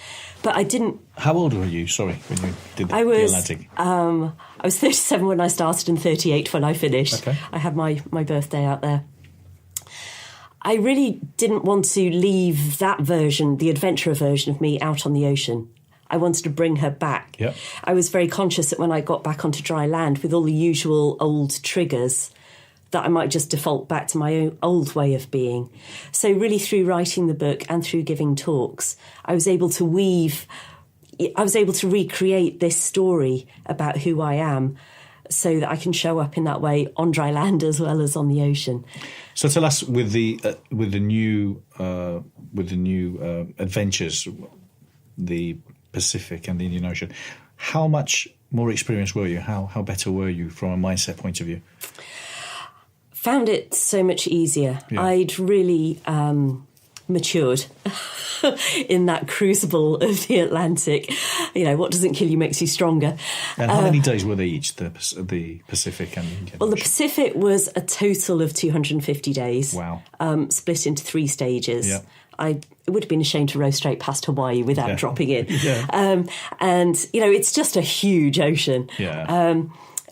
S2: But I didn't...
S3: How old were you, when you did the Atlantic?
S2: I was 37 when I started and 38 when I finished.
S3: Okay.
S2: I had my birthday out there. I really didn't want to leave that version, the adventurer version of me, out on the ocean. I wanted to bring her back.
S3: Yep.
S2: I was very conscious that when I got back onto dry land with all the usual old triggers, that I might just default back to my own old way of being. So really through writing the book and through giving talks, I was able to recreate this story about who I am so that I can show up in that way on dry land as well as on the ocean.
S3: So tell us, with the new adventures, the Pacific and the Indian Ocean, how much more experienced were you? How better were you from a mindset point of view?
S2: Found it so much easier.
S3: Yeah.
S2: I'd really matured in that crucible of the Atlantic. You know, what doesn't kill you makes you stronger.
S3: And how many days were they each, the Pacific and Indian
S2: Well, the
S3: Ocean?
S2: Pacific was a total of 250 days.
S3: Wow.
S2: Split into 3 stages.
S3: Yeah.
S2: It would have been a shame to row straight past Hawaii without dropping in.
S3: Yeah.
S2: And, you know, it's just a huge ocean.
S3: Yeah.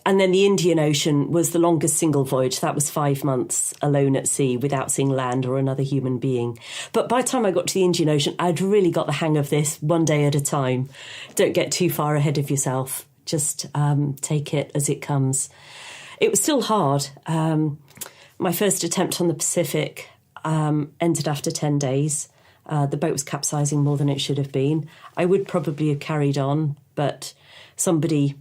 S2: And then the Indian Ocean was the longest single voyage. That was 5 months alone at sea without seeing land or another human being. But by the time I got to the Indian Ocean, I'd really got the hang of this, one day at a time. Don't get too far ahead of yourself. Just take it as it comes. It was still hard. My first attempt on the Pacific ended after 10 days. The boat was capsizing more than it should have been. I would probably have carried on, but somebody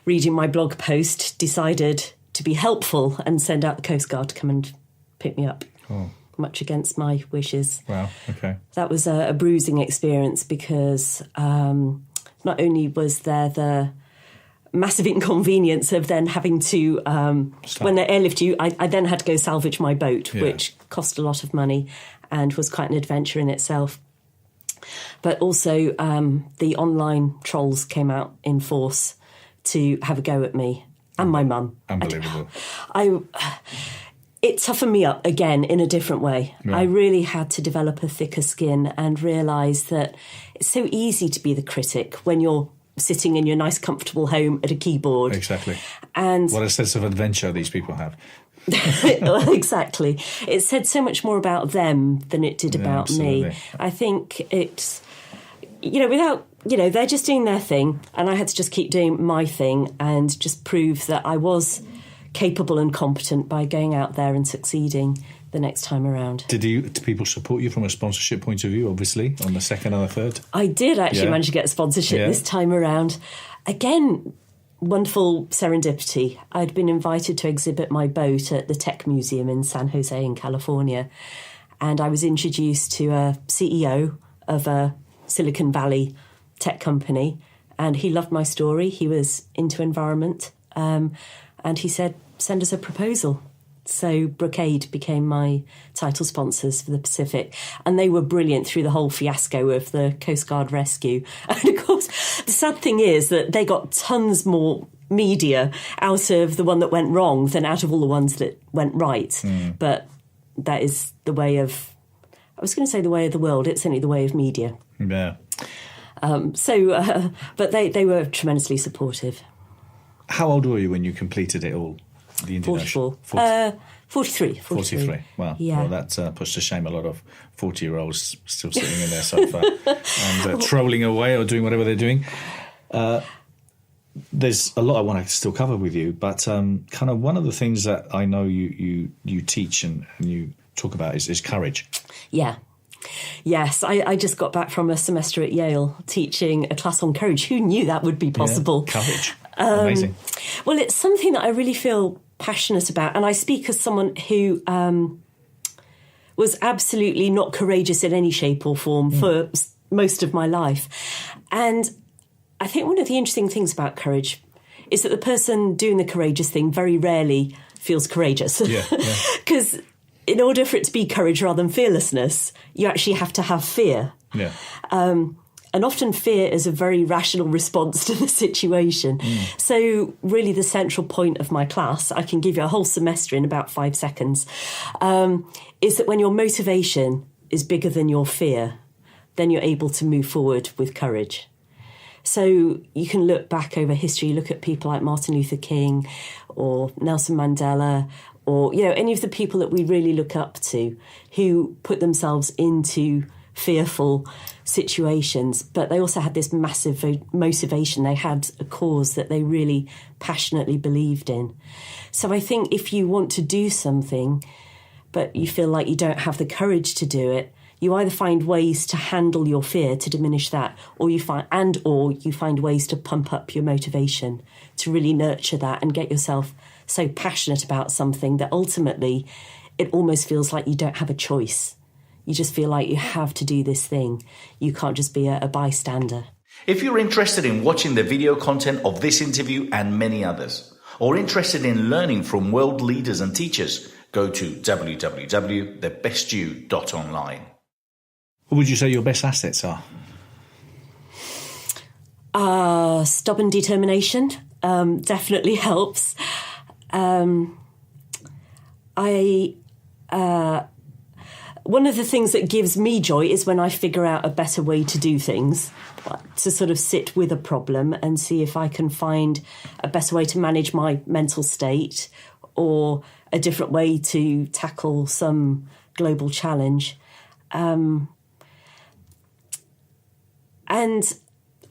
S2: reading my blog post decided to be helpful and send out the Coast Guard to come and pick me up, much against my wishes.
S3: Wow, okay.
S2: That was a bruising experience because not only was there the massive inconvenience of then having to, when they airlift you, I then had to go salvage my boat, which cost a lot of money and was quite an adventure in itself. But also the online trolls came out in force to have a go at me and my mum.
S3: Unbelievable.
S2: It toughened me up again in a different way.
S3: Yeah.
S2: I really had to develop a thicker skin and realise that it's so easy to be the critic when you're sitting in your nice, comfortable home at a keyboard.
S3: Exactly.
S2: And
S3: what a sense of adventure these people have.
S2: Exactly. It said so much more about them than it did about
S3: absolutely.
S2: me. I think it's, they're just doing their thing, and I had to just keep doing my thing and just prove that I was capable and competent by going out there and succeeding the next time around.
S3: Did people support you from a sponsorship point of view, obviously, on the second and the third?
S2: I did actually manage to get sponsorship this time around. Again, wonderful serendipity. I'd been invited to exhibit my boat at the Tech Museum in San Jose in California, and I was introduced to a CEO of a Silicon Valley tech company, and he loved my story. He was into environment, and he said, send us a proposal. So Brocade became my title sponsors for the Pacific, and they were brilliant through the whole fiasco of the Coast Guard rescue. And of course, the sad thing is that they got tons more media out of the one that went wrong than out of all the ones that went right. But that is the way of, I was going to say the way of the world, it's only the way of media.
S3: Yeah.
S2: But they were tremendously supportive.
S3: How old were you when you completed it all? The Indian
S2: 44.
S3: Ocean?
S2: 43.
S3: 43. Wow.
S2: Yeah.
S3: Well, that puts to shame a lot of 40-year-olds still sitting in their sofa and trolling away or doing whatever they're doing. There's a lot I want to still cover with you, but kind of one of the things that I know you teach and you talk about is courage.
S2: Yeah. Yes, I just got back from a semester at Yale teaching a class on courage. Who knew that would be possible?
S3: Yeah, courage. Amazing.
S2: Well, it's something that I really feel passionate about, and I speak as someone who was absolutely not courageous in any shape or form for most of my life. And I think one of the interesting things about courage is that the person doing the courageous thing very rarely feels courageous.
S3: Yeah.
S2: Because in order for it to be courage rather than fearlessness, you actually have to have fear.
S3: Yeah.
S2: And often fear is a very rational response to the situation. So really the central point of my class, I can give you a whole semester in about 5 seconds, is that when your motivation is bigger than your fear, then you're able to move forward with courage. So you can look back over history, look at people like Martin Luther King or Nelson Mandela, or, any of the people that we really look up to who put themselves into fearful situations, but they also had this massive motivation. They had a cause that they really passionately believed in. So I think if you want to do something, but you feel like you don't have the courage to do it, you either find ways to handle your fear to diminish that, or you find ways to pump up your motivation to really nurture that and get yourself so passionate about something that ultimately it almost feels like you don't have a choice. You just feel like you have to do this thing. You can't just be a bystander.
S1: If you're interested in watching the video content of this interview and many others, or interested in learning from world leaders and teachers, go to www.thebestyou.online.
S3: What would you say your best assets are?
S2: Stubborn determination definitely helps. One of the things that gives me joy is when I figure out a better way to do things, to sort of sit with a problem and see if I can find a better way to manage my mental state or a different way to tackle some global challenge. And I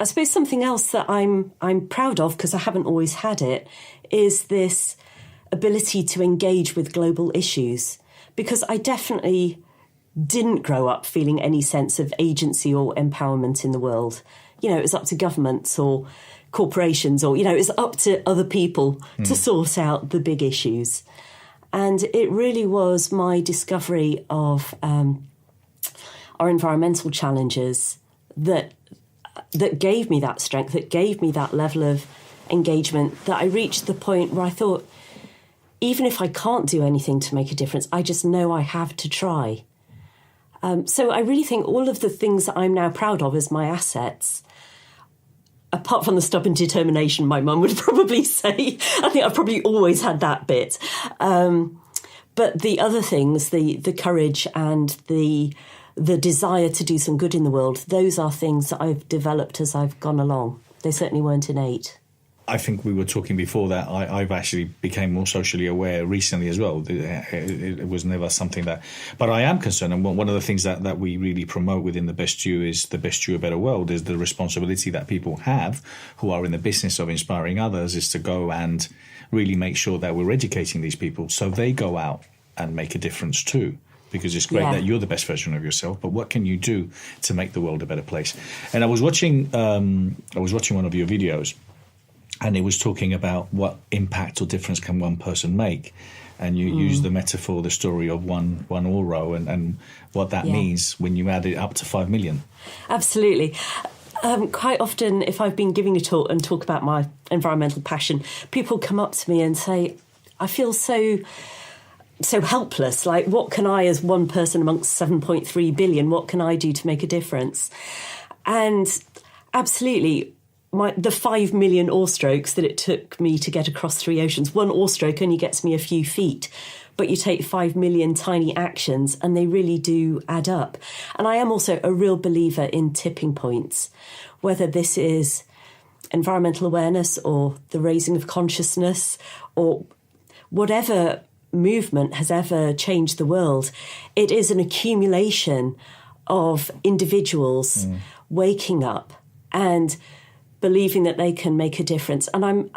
S2: suppose something else that I'm proud of, because I haven't always had it, is this ability to engage with global issues. Because I definitely didn't grow up feeling any sense of agency or empowerment in the world. It was up to governments or corporations, or, it was up to other people to sort out the big issues. And it really was my discovery of our environmental challenges that gave me that strength, that gave me that level of engagement, that I reached the point where I thought, even if I can't do anything to make a difference, I just know I have to try. So I really think all of the things that I'm now proud of as my assets, apart from the stubborn determination, my mum would probably say, I think I've probably always had that bit. But the other things, the courage and the desire to do some good in the world, those are things that I've developed as I've gone along. They certainly weren't innate.
S3: I think we were talking before that I've actually became more socially aware recently as well. It was never something that... But I am concerned, and one of the things that we really promote within The Best You is The Best You, A Better World, is the responsibility that people have who are in the business of inspiring others, is to go and really make sure that we're educating these people so they go out and make a difference too. Because it's great that you're the best version of yourself, but what can you do to make the world a better place? And I was watching one of your videos, and it was talking about what impact or difference can one person make. And you use the metaphor, the story of one Oro, and what that means when you add it up to 5 million.
S2: Absolutely. Quite often, if I've been giving a talk and talk about my environmental passion, people come up to me and say, I feel so helpless. Like, what can I, as one person amongst 7.3 billion, what can I do to make a difference? And absolutely, the 5 million oar strokes that it took me to get across 3 oceans, one oar stroke only gets me a few feet, but you take 5 million tiny actions and they really do add up. And I am also a real believer in tipping points, whether this is environmental awareness or the raising of consciousness or whatever movement has ever changed the world. It is an accumulation of individuals waking up and believing that they can make a difference. And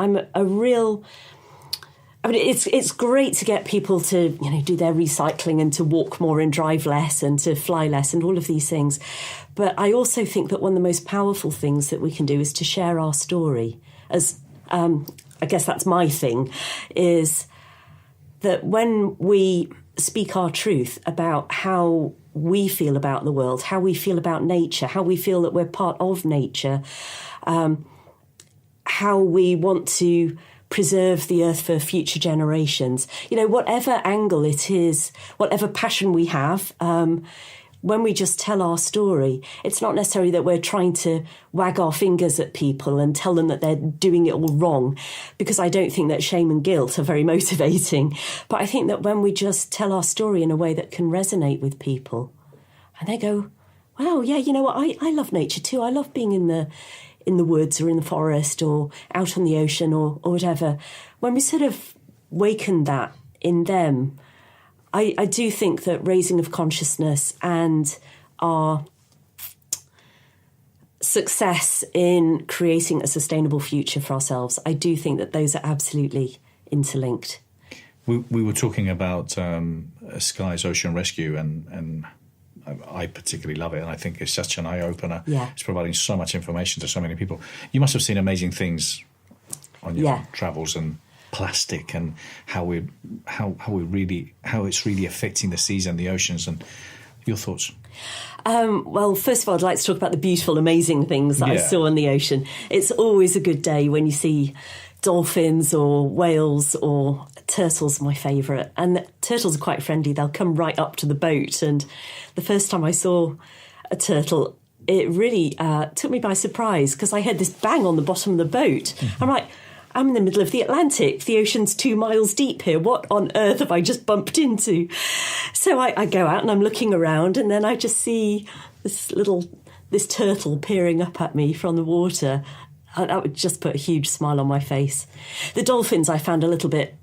S2: it's great to get people to, do their recycling and to walk more and drive less and to fly less and all of these things. But I also think that one of the most powerful things that we can do is to share our story. As I guess that's my thing, is that when we speak our truth about how we feel about the world, how we feel about nature, how we feel that we're part of nature, how we want to preserve the earth for future generations, whatever angle it is, whatever passion we have, when we just tell our story, it's not necessarily that we're trying to wag our fingers at people and tell them that they're doing it all wrong, because I don't think that shame and guilt are very motivating. But I think that when we just tell our story in a way that can resonate with people, and they go, wow, yeah, you know what, I love nature too. I love being in the woods or in the forest or out on the ocean or whatever. When we sort of waken that in them, I do think that raising of consciousness and our success in creating a sustainable future for ourselves, I do think that those are absolutely interlinked.
S3: We were talking about Sky's Ocean Rescue, and I particularly love it, and I think it's such an eye-opener.
S2: Yeah.
S3: It's providing so much information to so many people. You must have seen amazing things on your travels, and plastic, and how it's really affecting the seas and the oceans. And Your thoughts?
S2: Well, first of all, I'd like to talk about the beautiful, amazing things that I saw in the ocean. It's always a good day when you see dolphins or whales or turtles, my favourite. And the turtles are quite friendly. They'll come right up to the boat. And the first time I saw a turtle, it really took me by surprise because I heard this bang on the bottom of the boat. I'm like, I'm in the middle of the Atlantic. The ocean's 2 miles deep here. What on earth have I just bumped into? So I go out and I'm looking around, and then I just see this turtle peering up at me from the water. That would just put a huge smile on my face. The dolphins I found a little bit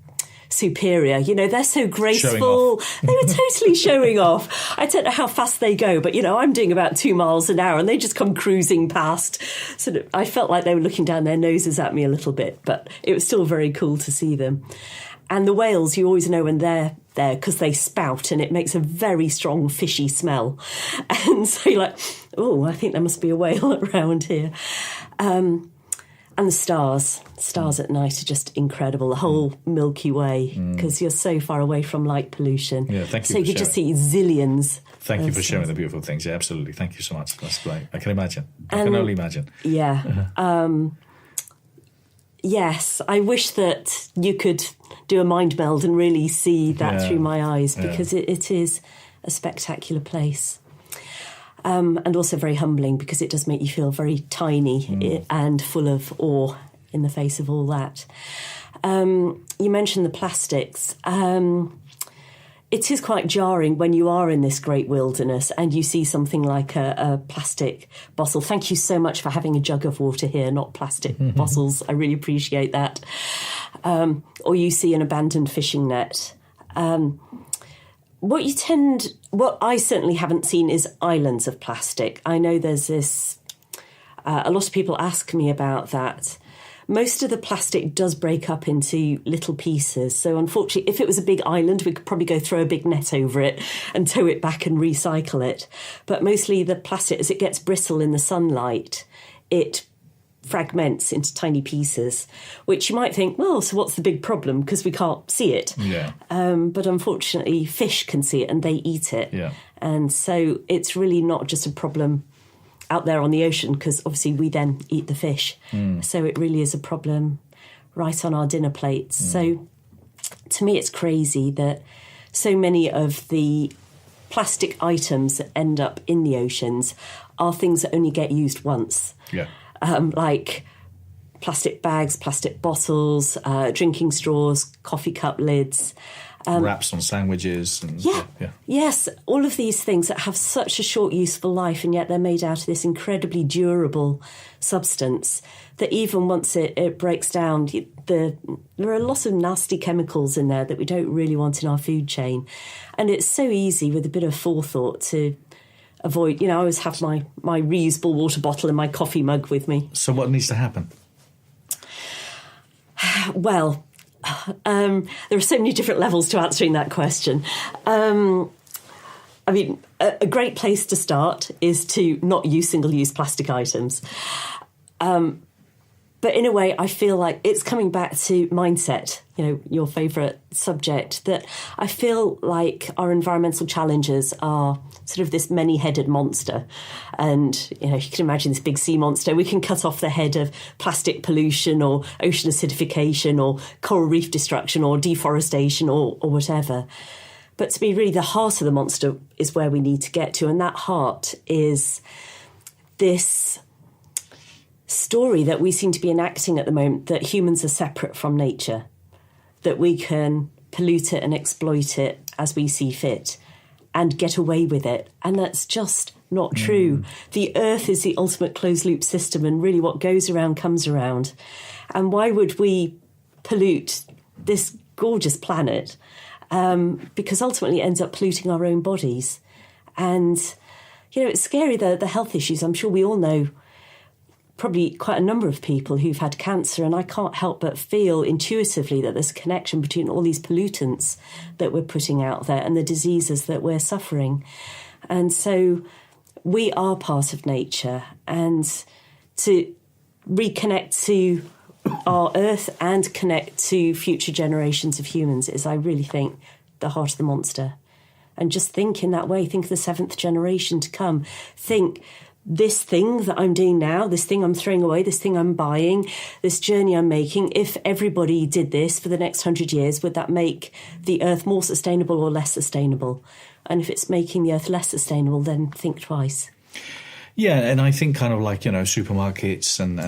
S2: superior. You know, they're so graceful. They were totally showing off. I don't know how fast they go, but, you know, I'm doing about 2 miles an hour and they just come cruising past. So I felt like they were looking down their noses at me a little bit, but it was still very cool to see them. And the whales, you always know when they're there because they spout and it makes a very strong fishy smell. And so you're like, oh, I think there must be a whale around here. And the stars at night are just incredible. The whole Milky Way, because you're so far away from light pollution.
S3: Yeah, thank you.
S2: So you could just see zillions.
S3: Thank you for sharing the beautiful things. Yeah, absolutely. Thank you so much. That's great. I can imagine. I can only imagine.
S2: Yeah. Yes, I wish that you could do a mind meld and really see that through my eyes, because it is a spectacular place. And also very humbling because it does make you feel very tiny and full of awe in the face of all that. You mentioned the plastics. It is quite jarring when you are in this great wilderness and you see something like a plastic bottle. Thank you so much for having a jug of water here, not plastic bottles. I really appreciate that. Or you see an abandoned fishing net. What I certainly haven't seen is islands of plastic. I know there's this, a lot of people ask me about that. Most of the plastic does break up into little pieces. So unfortunately, if it was a big island, we could probably go throw a big net over it and tow it back and recycle it. But mostly the plastic, as it gets brittle in the sunlight, it fragments into tiny pieces, which you might think, well, so what's the big problem? Because we can't see it.
S3: Yeah.
S2: But unfortunately, fish can see it and they eat it.
S3: Yeah.
S2: And so it's really not just a problem out there on the ocean, because obviously we then eat the fish. So it really is a problem right on our dinner plates. So to me, it's crazy that so many of the plastic items that end up in the oceans are things that only get used once.
S3: Yeah.
S2: Like plastic bags, plastic bottles, drinking straws, coffee cup lids.
S3: Wraps on sandwiches. And,
S2: Yes, all of these things that have such a short useful life, and yet they're made out of this incredibly durable substance that even once it breaks down, there are a lot of nasty chemicals in there that we don't really want in our food chain. And it's so easy with a bit of forethought to avoid, I always have my reusable water bottle and my coffee mug with me.
S3: So what needs to happen?
S2: Well, there are so many different levels to answering that question. I mean, a great place to start is to not use single-use plastic items. But in a way, I feel like it's coming back to mindset, your favourite subject, that I feel like our environmental challenges are sort of this many-headed monster. And, you can imagine this big sea monster. We can cut off the head of plastic pollution or ocean acidification or coral reef destruction or deforestation or whatever. But to me, really, the heart of the monster is where we need to get to. And that heart is this story that we seem to be enacting at the moment, that humans are separate from nature, that we can pollute it and exploit it as we see fit and get away with it. And that's just not true. The earth is the ultimate closed-loop system, and really what goes around comes around. And why would we pollute this gorgeous planet? Because ultimately it ends up polluting our own bodies. And, it's scary, the health issues. I'm sure we all know probably quite a number of people who've had cancer, and I can't help but feel intuitively that there's a connection between all these pollutants that we're putting out there and the diseases that we're suffering. And so we are part of nature, and to reconnect to our earth and connect to future generations of humans is, I really think, the heart of the monster. and just think in that way. Think of the seventh generation to come. Think this thing that I'm doing now, this thing I'm throwing away, this thing I'm buying, this journey I'm making, if everybody did this for the next 100 years, would that make the earth more sustainable or less sustainable? And if it's making the earth less sustainable, then think twice.
S3: Yeah, and I think kind of like, supermarkets and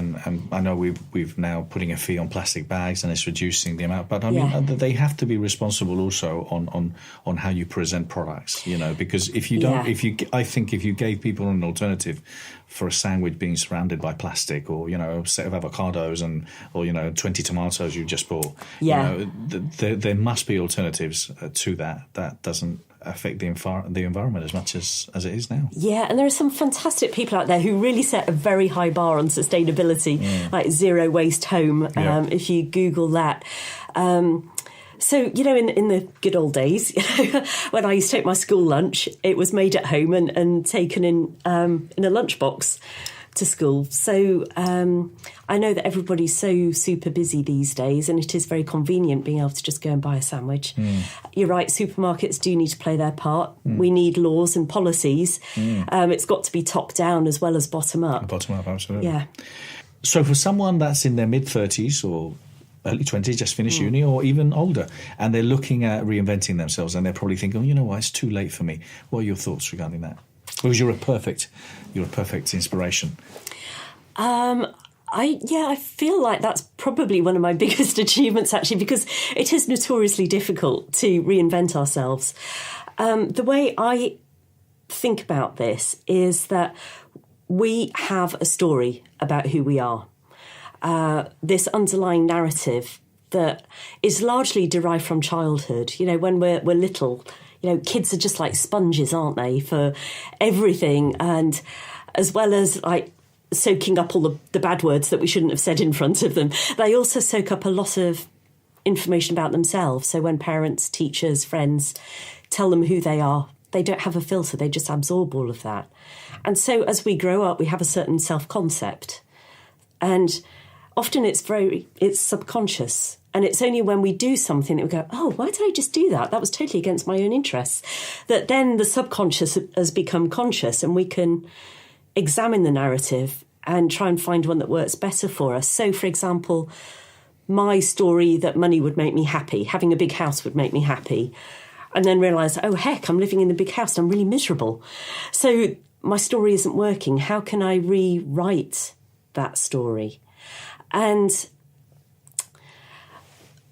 S3: I know we've now putting a fee on plastic bags and it's reducing the amount, but I mean, they have to be responsible also on how you present products, because if you don't, I think if you gave people an alternative for a sandwich being surrounded by plastic or, a set of avocados or 20 tomatoes you just bought, there must be alternatives to that doesn't affect the environment as much as it is now. Yeah,
S2: and there are some fantastic people out there who really set a very high bar on sustainability, like Zero Waste Home, if you Google that. So, in the good old days, when I used to take my school lunch, it was made at home and taken in a lunchbox to school. So I know that everybody's so super busy these days, and it is very convenient being able to just go and buy a sandwich. You're right, supermarkets do need to play their part. We need laws and policies. It's got to be top down as well as bottom up.
S3: Bottom up, absolutely.
S2: Yeah.
S3: So for someone that's in their mid-30s or early 20s, just finished uni or even older, and they're looking at reinventing themselves and they're probably thinking, oh, you know what, it's too late for me. What are your thoughts regarding that? Because you're a perfect inspiration.
S2: I feel like that's probably one of my biggest achievements, actually, because it is notoriously difficult to reinvent ourselves. The way I think about this is that we have a story about who we are. This underlying narrative that is largely derived from childhood. When we're little, kids are just like sponges, aren't they, for everything, and as well as like soaking up all the bad words that we shouldn't have said in front of them, they also soak up a lot of information about themselves. So when parents, teachers, friends tell them who they are, they don't have a filter, they just absorb all of that. And so as we grow up, we have a certain self-concept. And often it's subconscious. And it's only when we do something that we go, oh, why did I just do that? That was totally against my own interests. That then the subconscious has become conscious and we can examine the narrative and try and find one that works better for us. So, for example, my story that money would make me happy, having a big house would make me happy, and then realise, oh, heck, I'm living in the big house, I'm really miserable. So my story isn't working. How can I rewrite that story? And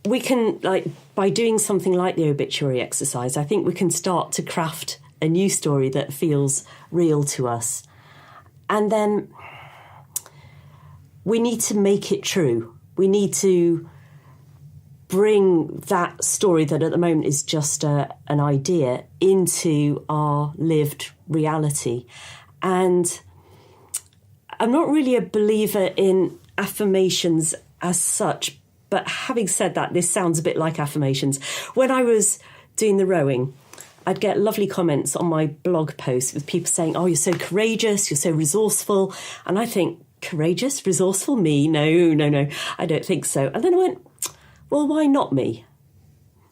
S2: we can, by doing something like the obituary exercise, I think we can start to craft a new story that feels real to us. And then we need to make it true. We need to bring that story that at the moment is just an idea into our lived reality. And I'm not really a believer in affirmations as such, but having said that, this sounds a bit like affirmations. When I was doing the rowing, I'd get lovely comments on my blog posts with people saying, oh, you're so courageous, you're so resourceful. And I think, courageous, resourceful, me? No, I don't think so. And then I went, well, why not me?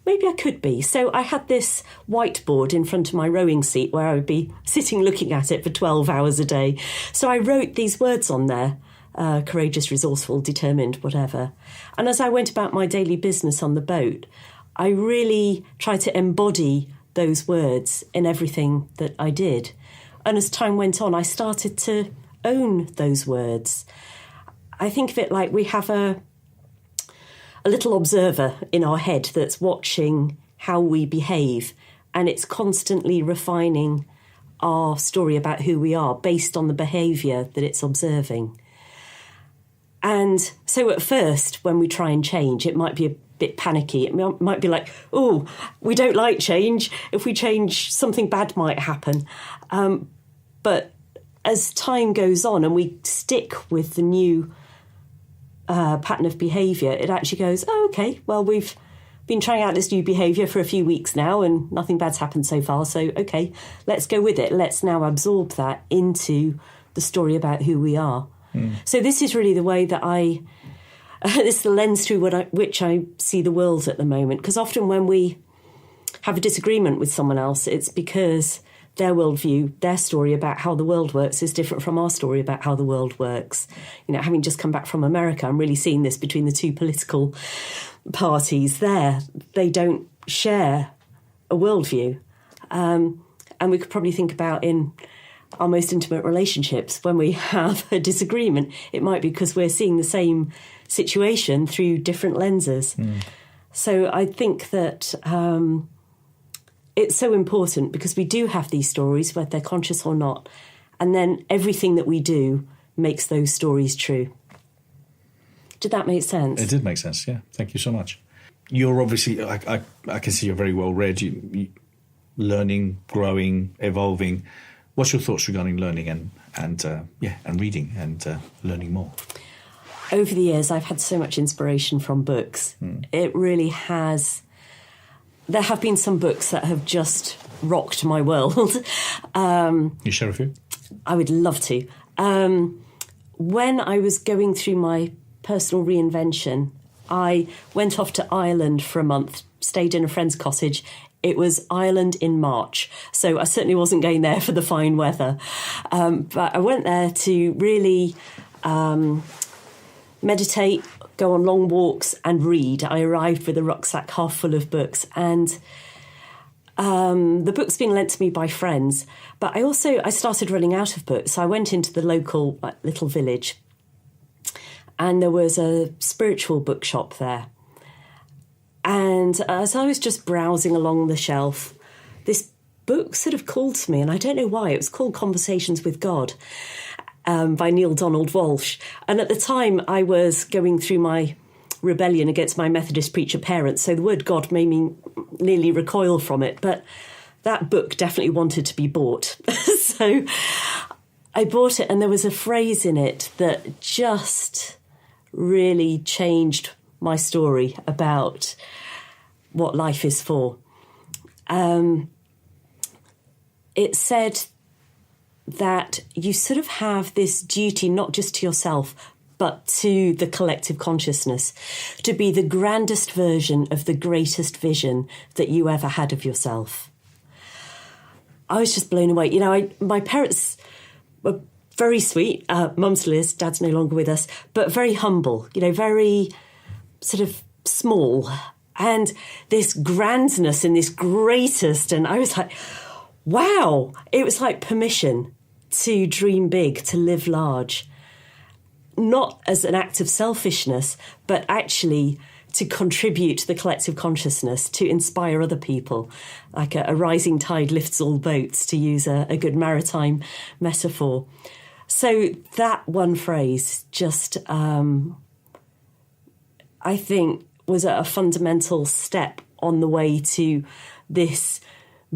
S2: Maybe I could be. So I had this whiteboard in front of my rowing seat where I would be sitting looking at it for 12 hours a day. So I wrote these words on there, courageous, resourceful, determined, whatever. And as I went about my daily business on the boat, I really tried to embody those words in everything that I did. And as time went on, I started to own those words. I think of it like we have a little observer in our head that's watching how we behave, and it's constantly refining our story about who we are based on the behaviour that it's observing. And so at first, when we try and change, it might be a bit panicky. It might be like, oh, we don't like change. If we change, something bad might happen. But as time goes on and we stick with the new pattern of behaviour, it actually goes, oh, OK, well, we've been trying out this new behaviour for a few weeks now and nothing bad's happened so far. So, OK, let's go with it. Let's now absorb that into the story about who we are. So this is really the way that this is the lens through which I see the world at the moment. Because often when we have a disagreement with someone else, it's because their worldview, their story about how the world works is different from our story about how the world works. You know, having just come back from America, I'm really seeing this between the two political parties there. They don't share a worldview. And we could probably think about in our most intimate relationships, when we have a disagreement, it might be because we're seeing the same situation through different lenses. So I think that it's so important because we do have these stories, whether they're conscious or not, and then everything that we do makes those stories true. Did that make sense?
S3: It did make sense, yeah. Thank you so much. You're obviously, I can see you're very well read, you learning, growing, evolving. What's your thoughts regarding learning and reading and learning more?
S2: Over the years, I've had so much inspiration from books. It really has. There have been some books that have just rocked my world.
S3: You share a few?
S2: I would love to. When I was going through my personal reinvention, I went off to Ireland for a month, stayed in a friend's cottage. It was Ireland in March, so I certainly wasn't going there for the fine weather. But I went there to really meditate, go on long walks and read. I arrived with a rucksack half full of books, and the books being lent to me by friends. But I started running out of books. So I went into the local little village, and there was a spiritual bookshop there. And as I was just browsing along the shelf, this book sort of called to me, and I don't know why. It was called Conversations with God by Neale Walsch. And at the time, I was going through my rebellion against my Methodist preacher parents, so the word God made me nearly recoil from it. But that book definitely wanted to be bought. So I bought it, and there was a phrase in it that just really changed my story about what life is for. It said that you sort of have this duty, not just to yourself, but to the collective consciousness, to be the grandest version of the greatest vision that you ever had of yourself. I was just blown away. You know, my parents were very sweet. Mum's Liz, Dad's no longer with us, but very humble, you know, very sort of small, and this grandness and this greatest. And I was like, wow, it was like permission to dream big, to live large, not as an act of selfishness, but actually to contribute to the collective consciousness, to inspire other people. Like a rising tide lifts all boats, to use a good maritime metaphor. So that one phrase just, I think, was a fundamental step on the way to this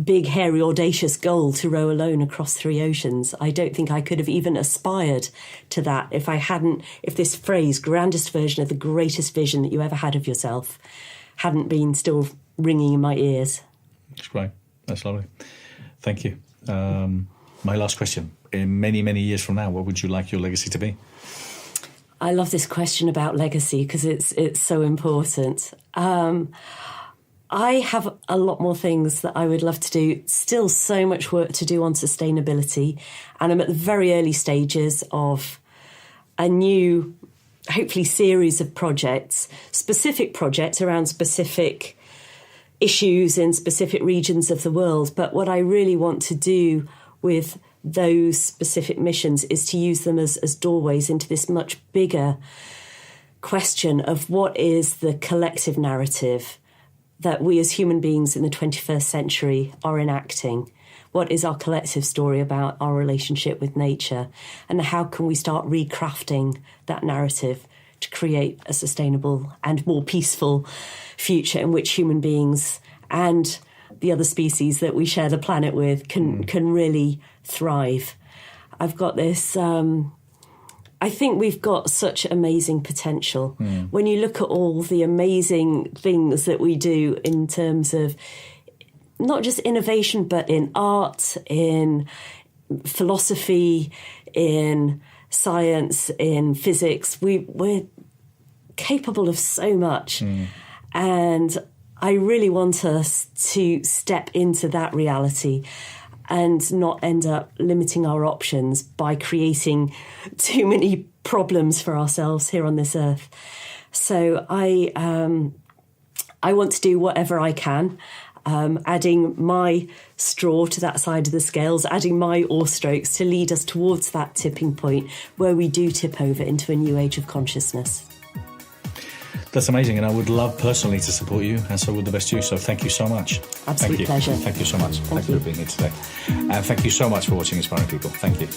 S2: big, hairy, audacious goal to row alone across 3 oceans. I don't think I could have even aspired to that if this phrase, grandest version of the greatest vision that you ever had of yourself, hadn't been still ringing in my ears.
S3: That's great. That's lovely. Thank you. My last question. In many, many years from now, what would you like your legacy to be?
S2: I love this question about legacy because it's so important. I have a lot more things that I would love to do. Still so much work to do on sustainability. And I'm at the very early stages of a new, hopefully, series of projects, specific projects around specific issues in specific regions of the world. But what I really want to do with those specific missions is to use them as doorways into this much bigger question of what is the collective narrative that we as human beings in the 21st century are enacting. What is our collective story about our relationship with nature? And how can we start recrafting that narrative to create a sustainable and more peaceful future in which human beings and the other species that we share the planet with can really thrive? I've got this... I think we've got such amazing potential. When you look at all the amazing things that we do in terms of not just innovation, but in art, in philosophy, in science, in physics, we're capable of so much. And I really want us to step into that reality and not end up limiting our options by creating too many problems for ourselves here on this earth. So I want to do whatever I can, adding my straw to that side of the scales, adding my oar strokes to lead us towards that tipping point where we do tip over into a new age of consciousness.
S3: That's amazing, and I would love personally to support you, and so would the best you. So thank you so much.
S2: Absolute pleasure.
S3: Thank you so much. Thank you for being here today. And thank you so much for watching Inspiring People. Thank you.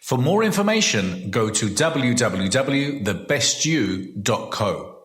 S1: For more information, go to www.thebestyou.co.